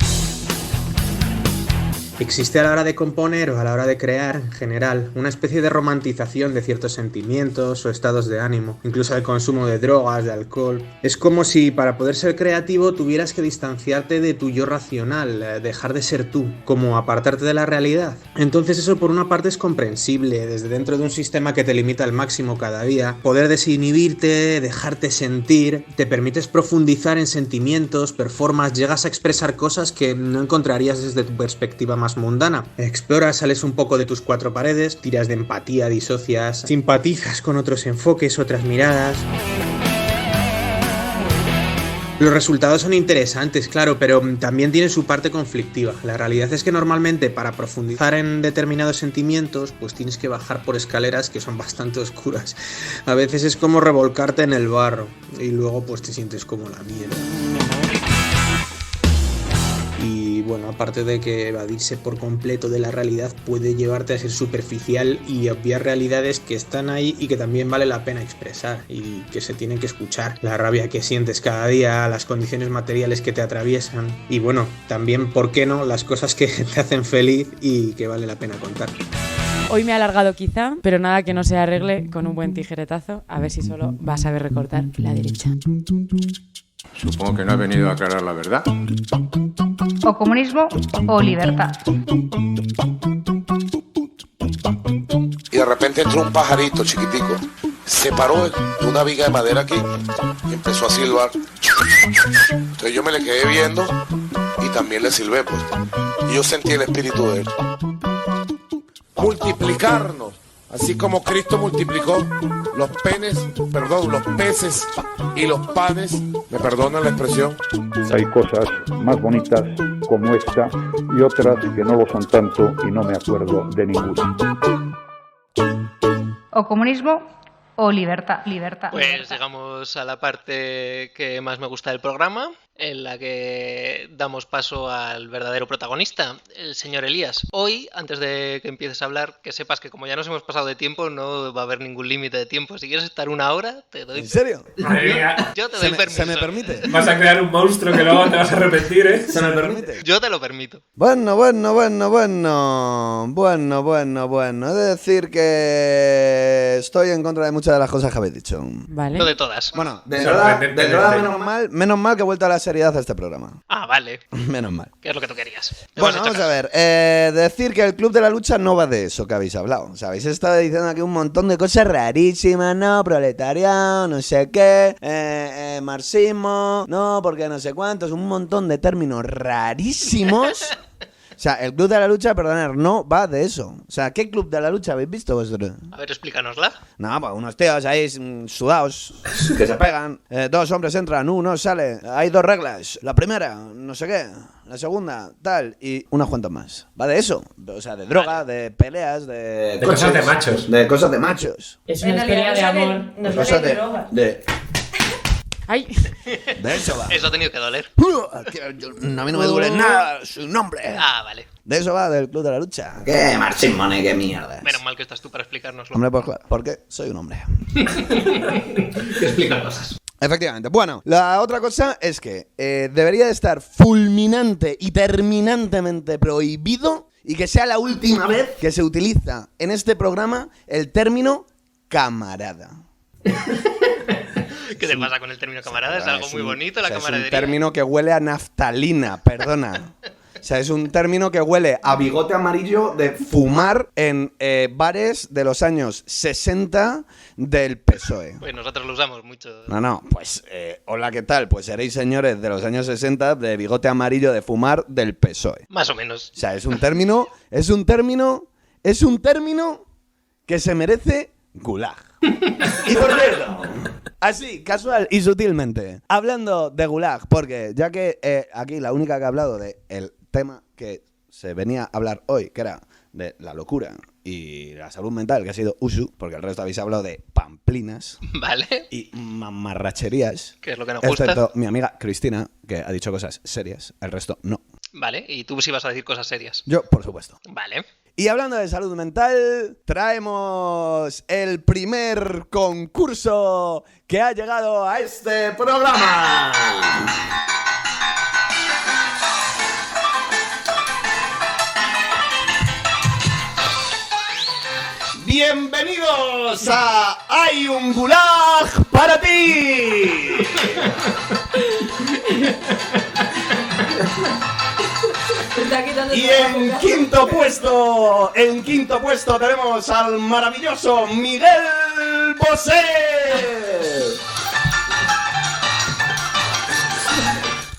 Existe a la hora de componer o a la hora de crear, en general, una especie de romantización de ciertos sentimientos o estados de ánimo, incluso el consumo de drogas, de alcohol. Es como si para poder ser creativo tuvieras que distanciarte de tu yo racional, dejar de ser tú, como apartarte de la realidad. Entonces eso por una parte es comprensible, desde dentro de un sistema que te limita al máximo cada día, poder desinhibirte, dejarte sentir, te permites profundizar en sentimientos, performas, llegas a expresar cosas que no encontrarías desde tu perspectiva más mundana. Exploras, sales un poco de tus cuatro paredes, tiras de empatía, disocias, simpatizas con otros enfoques, otras miradas. Los resultados son interesantes, claro, pero también tienen su parte conflictiva. La realidad es que normalmente para profundizar en determinados sentimientos, pues tienes que bajar por escaleras que son bastante oscuras. A veces es como revolcarte en el barro y luego pues te sientes como la mierda. Y bueno, aparte de que evadirse por completo de la realidad puede llevarte a ser superficial y obviar realidades que están ahí y que también vale la pena expresar y que se tienen que escuchar. La rabia que sientes cada día, las condiciones materiales que te atraviesan y bueno, también, ¿por qué no?, las cosas que te hacen feliz y que vale la pena contar. Hoy me he alargado quizá, pero nada que no se arregle con un buen tijeretazo, a ver si solo vas a saber recortar la derecha. Supongo que no ha venido a aclarar la verdad. O comunismo o libertad. Y de repente entró un pajarito chiquitico, se paró de una viga de madera aquí y empezó a silbar. Entonces yo me le quedé viendo y también le silbé, pues. Y yo sentí el espíritu de él. Multiplicarnos, así como Cristo multiplicó los peces y los panes. ¿Me perdonan la expresión? Hay cosas más bonitas como esta y otras que no lo son tanto y no me acuerdo de ninguna. O comunismo o libertad. Pues llegamos a la parte que más me gusta del programa, en la que damos paso al verdadero protagonista, el señor Elías. Hoy, antes de que empieces a hablar, que sepas que como ya nos hemos pasado de tiempo, no va a haber ningún límite de tiempo. Si quieres estar una hora, te doy... ¿En serio? Yo te doy permiso. ¿Se me permite? Vas a crear un monstruo que luego te vas a arrepentir, ¿eh? ¿Se me permite? Yo te lo permito. Bueno. Es decir que estoy en contra de muchas de las cosas que habéis dicho. Vale. No de todas. Bueno, de verdad, menos mal que he vuelto a la seriedad a este programa. Ah, vale. Menos mal. ¿Qué es lo que tú querías? Bueno, vamos a ver. Decir que el Club de la Lucha no va de eso que habéis hablado. O sea, habéis estado diciendo aquí un montón de cosas rarísimas, ¿no? Proletariado, no sé qué, marxismo, no, porque no sé cuántos, un montón de términos rarísimos. O sea, el Club de la Lucha, perdonad, no va de eso. O sea, ¿qué Club de la Lucha habéis visto vosotros? A ver, explícanosla. No, pues unos tíos ahí sudados que se pegan. Dos hombres entran, uno sale. Hay dos reglas. La primera, no sé qué. La segunda, tal. Y unas cuantas más. Va de eso. O sea, de droga, de peleas, de cosas de machos. De cosas de machos. Es una historia de amor. De cosas de... ¡Ay! De eso va. Eso ha tenido que doler. A mí no me duele nada su nombre. Ah, vale. De eso va del Club de la Lucha. ¿Qué marxismo ni qué mierda? Menos mal que estás tú para explicárnoslo. Hombre, pues claro, porque soy un hombre. Te explican cosas. Efectivamente. Bueno, la otra cosa es que debería de estar fulminante y terminantemente prohibido y que sea la última vez que se utiliza en este programa el término camarada. ¿Qué te pasa con el término camarada? Es algo muy bonito, la camaradería. Es un término que huele a naftalina, perdona. O sea, es un término que huele a bigote amarillo de fumar en bares de los años 60 del PSOE. Pues nosotros lo usamos mucho. No, pues hola, ¿qué tal? Pues seréis señores de los años 60 de bigote amarillo de fumar del PSOE. Más o menos. O sea, es un término que se merece gulag. Y por cierto, así, casual y sutilmente, hablando de gulag, porque ya que aquí la única que ha hablado de el tema que se venía a hablar hoy, que era de la locura y la salud mental, que ha sido Usu, porque el resto habéis hablado de pamplinas, vale, y mamarracherías, que es lo que nos gusta, excepto mi amiga Cristina, que ha dicho cosas serias, el resto no. Vale, y tú sí vas a decir cosas serias. Yo, por supuesto. Vale. Y hablando de salud mental, traemos el primer concurso que ha llegado a este programa. Bienvenidos a Hay un Gulag para ti. Y en quinto puesto tenemos al maravilloso Miguel Bosé.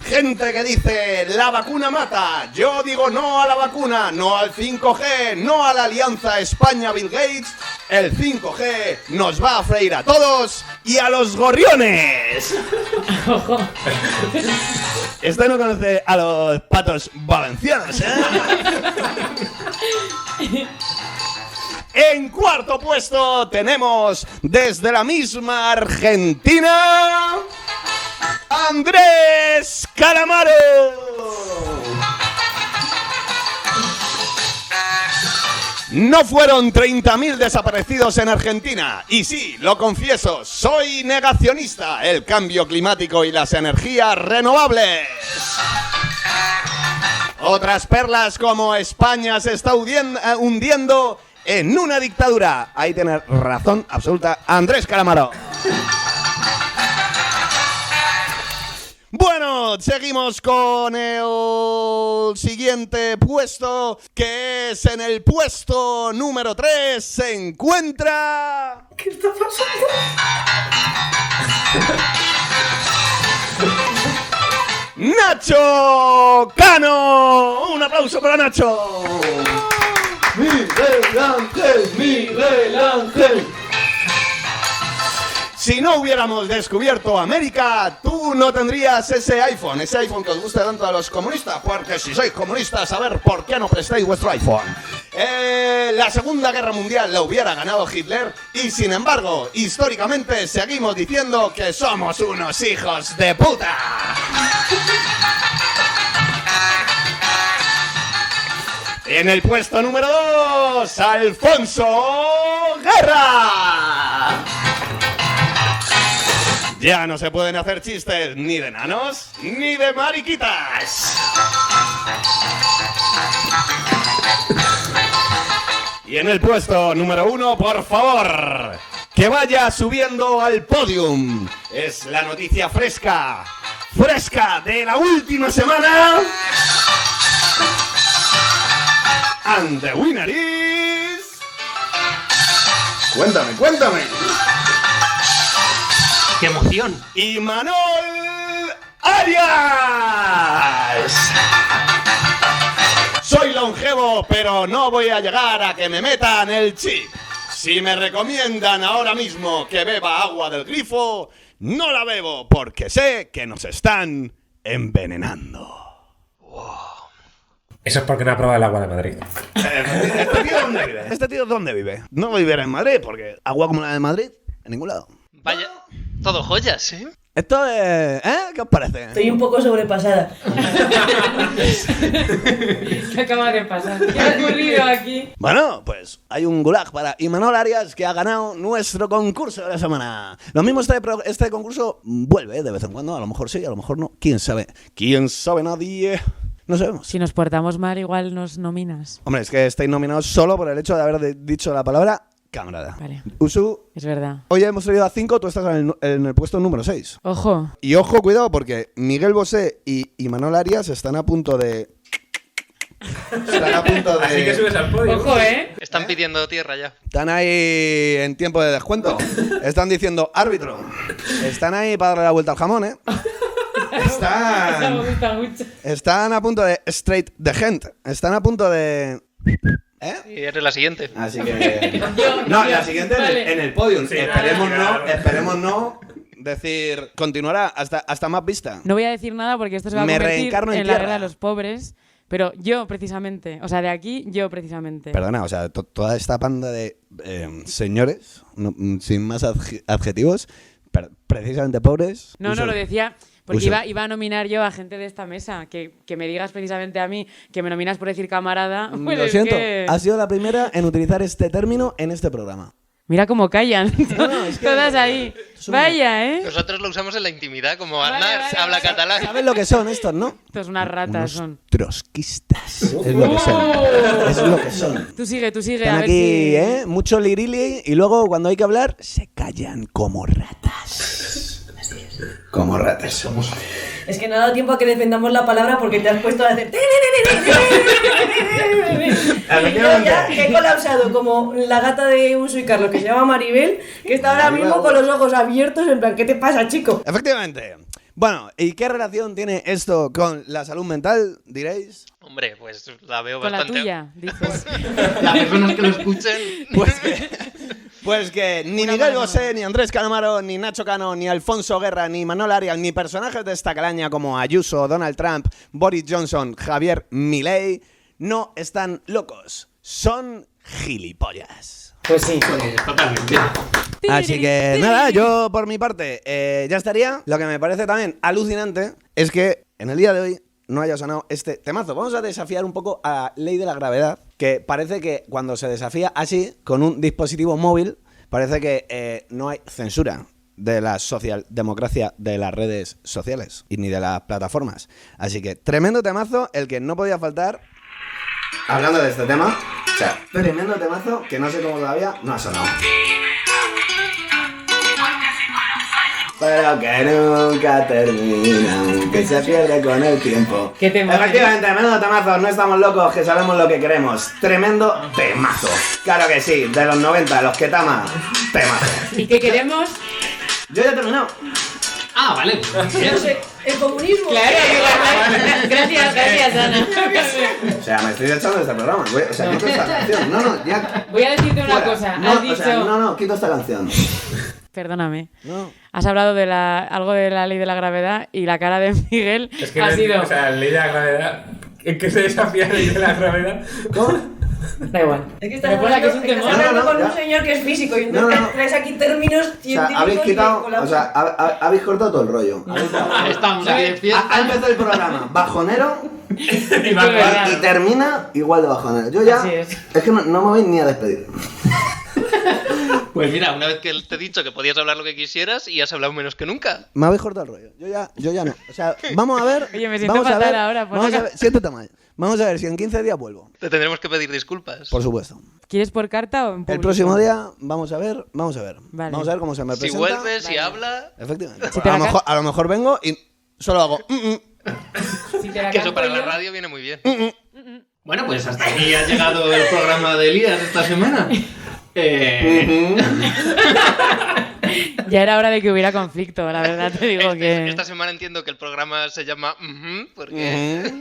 Gente que dice, la vacuna mata. Yo digo no a la vacuna, no al 5G, no a la alianza España-Bill Gates. El 5G nos va a freír a todos y a los gorriones. Este no conoce a los patos valencianos, ¿eh? En cuarto puesto tenemos desde la misma Argentina, Andrés Calamaro. No fueron 30.000 desaparecidos en Argentina. Y sí, lo confieso, soy negacionista. El cambio climático y las energías renovables. Otras perlas como España se está hundiendo en una dictadura. Ahí tiene razón absoluta Andrés Calamaro. Bueno, seguimos con el siguiente puesto, que es en el puesto número 3 se encuentra... ¿Qué está pasando? ¡Nacho Cano! ¡Un aplauso para Nacho! ¡Miguel Ángel! ¡Miguel Ángel! Si no hubiéramos descubierto América, tú no tendrías ese iPhone que os gusta tanto a los comunistas, porque si sois comunistas, a ver por qué no prestáis vuestro iPhone. La Segunda Guerra Mundial la hubiera ganado Hitler y, sin embargo, históricamente seguimos diciendo que somos unos hijos de puta. En el puesto número 2, Alfonso Guerra. Ya no se pueden hacer chistes ni de nanos ni de mariquitas. Y en el puesto número 1, por favor, que vaya subiendo al podium. Es la noticia fresca de la última semana. And the winner is... Cuéntame. ¡Qué emoción! ¡Imanol Arias! Soy longevo, pero no voy a llegar a que me metan el chip. Si me recomiendan ahora mismo que beba agua del grifo, no la bebo porque sé que nos están envenenando. Eso es porque no ha probado el agua de Madrid. ¿Este tío dónde vive? No vivirá en Madrid, porque agua como la de Madrid, en ningún lado. Vaya, todo joyas, ¿eh? Esto es... ¿Qué os parece? Estoy un poco sobrepasada. ¿Qué acaba de pasar? ¿Qué ha ocurrido aquí? Bueno, pues hay un gulag para Imanol Arias, que ha ganado nuestro concurso de la semana. Lo mismo este concurso vuelve de vez en cuando. A lo mejor sí, a lo mejor no. ¿Quién sabe? ¿Quién sabe? Nadie... No sabemos. Si nos portamos mal, igual nos nominas. Hombre, es que estáis nominados solo por el hecho de haber dicho la palabra camarada. Vale. Usu. Es verdad. Hoy hemos traído a 5, tú estás en el puesto número 6. Ojo. Y ojo, cuidado, porque Miguel Bosé y Imanol Arias están a punto de... Así que subes al podio. Ojo, ¿eh? Están pidiendo tierra ya. Están ahí en tiempo de descuento. Están diciendo árbitro. Están ahí para darle la vuelta al jamón, ¿eh? Están a punto de straight the hand. Están a punto de... Y eres la siguiente. Así que... No, la siguiente vale. En el podium. Sí, esperemos no decir... Continuará hasta más vista. No voy a decir nada porque esto se va a convertir en la guerra de los pobres. Pero yo, precisamente, o sea, de aquí, yo, precisamente. Perdona, o sea, toda esta panda de señores, sin más adjetivos, precisamente pobres. No, lo decía Porque iba a nominar yo a gente de esta mesa. Que me digas precisamente a mí que me nominas por decir camarada. Pues Lo siento, has sido la primera en utilizar este término en este programa. Mira cómo callan. Todas ahí. Vaya, ¿eh? Nosotros lo usamos en la intimidad, como Aznar habla catalán. ¿Sabes lo que son estos, no? Estos unas ratas son. Trotskistas. Es lo que son. Es lo que son. Tú sigue. Están a ver aquí, si... mucho lirili, y luego cuando hay que hablar, se callan como ratas. Como ratas somos. Es que no ha dado tiempo a que defendamos la palabra porque te has puesto a hacer... Y yo ya he colapsado como la gata de Uso y Carlos, que se llama Maribel, que está ahora mismo con los ojos abiertos en plan, ¿qué te pasa, chico? Efectivamente. Bueno, ¿y qué relación tiene esto con la salud mental, diréis? Hombre, pues la veo con bastante... Con la tuya, dices. Las personas que lo escuchen... Pues que ni Miguel Bosé, ni Andrés Calamaro, ni Nacho Cano, ni Alfonso Guerra, ni Manuel Arias, ni personajes de esta calaña como Ayuso, Donald Trump, Boris Johnson, Javier Milei, no están locos. Son gilipollas. Pues sí. Totalmente. Así que nada, yo por mi parte ya estaría. Lo que me parece también alucinante es que en el día de hoy no haya sonado este temazo. Vamos a desafiar un poco a la ley de la gravedad, que parece que cuando se desafía así, con un dispositivo móvil, parece que no hay censura de la socialdemocracia de las redes sociales y ni de las plataformas. Así que tremendo temazo, el que no podía faltar. Hablando de este tema, o sea, tremendo temazo que no sé cómo todavía no ha sonado. Pero que nunca termina, que se pierde con el tiempo. ¿Qué tema? Efectivamente, tremendo temazo, no estamos locos, que sabemos lo que queremos. Tremendo temazo. Claro que sí, de los 90, los que tama, temazo. ¿Y qué queremos? Yo ya he terminado. Ah, vale. No sé, el comunismo. Claro, gracias, Ana. O sea, me estoy echando de este programa. O sea, quito esta canción. No, ya. Voy a decirte una cosa. No, Has dicho... no, quito esta canción. Perdóname. No. Has hablado de algo de la ley de la gravedad y la cara de Miguel es que ha sido... O sea, la ley de la gravedad... ¿En qué se desafía la ley de la gravedad? ¿Cómo? Da igual. Es que estás hablando con un señor que es físico y entonces traes aquí términos científicos. O sea, habéis quitado, habéis cortado todo el rollo. Estamos aquí de fiesta. Ha empezado el programa bajonero y termina igual de bajonero. Yo ya... Es que no me voy ni a despedir. Pues mira, una vez que te he dicho que podías hablar lo que quisieras y has hablado menos que nunca. Me habéis cortado el rollo. Yo ya no. O sea, vamos a ver. Oye, me siento fatal ahora. Vamos a ver, siéntate mal. Vamos a ver si en 15 días vuelvo. Te tendremos que pedir disculpas. Por supuesto. ¿Quieres por carta o en público? El próximo día vamos a ver. Vale. Vamos a ver cómo se me presenta. Si vuelves, si habla... Efectivamente. A lo mejor vengo y solo hago... Que eso para la radio viene muy bien. Bueno, pues hasta aquí ha llegado el programa de Elías esta semana. Ya era hora de que hubiera conflicto, la verdad te digo que... Esta semana entiendo que el programa se llama porque...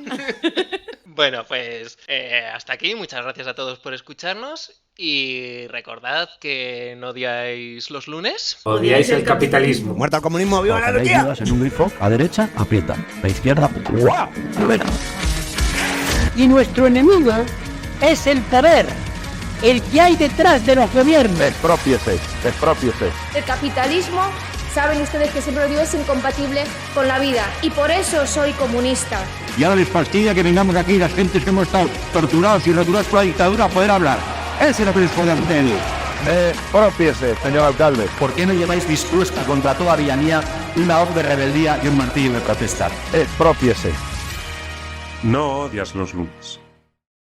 Bueno, pues hasta aquí. Muchas gracias a todos por escucharnos y recordad que no odiáis los lunes. Odiáis el capitalismo. Muerto al comunismo, viva la anarquía. En un grifo, a derecha, aprieta. A izquierda, ¡guau! Libera. Y nuestro enemigo es el poder, el que hay detrás de los gobiernos. Expropiese. El capitalismo, saben ustedes que siempre lo digo, es incompatible con la vida y por eso soy comunista. Y ahora les fastidia que vengamos aquí las gentes que hemos estado torturados y returados por la dictadura a poder hablar. Eso es lo que les puede hacer. Expropiese, señor alcalde. ¿Por qué no lleváis dispuesta contra toda villanía una hoz de rebeldía y un martillo de protestar? Expropiese. No odias los lunes.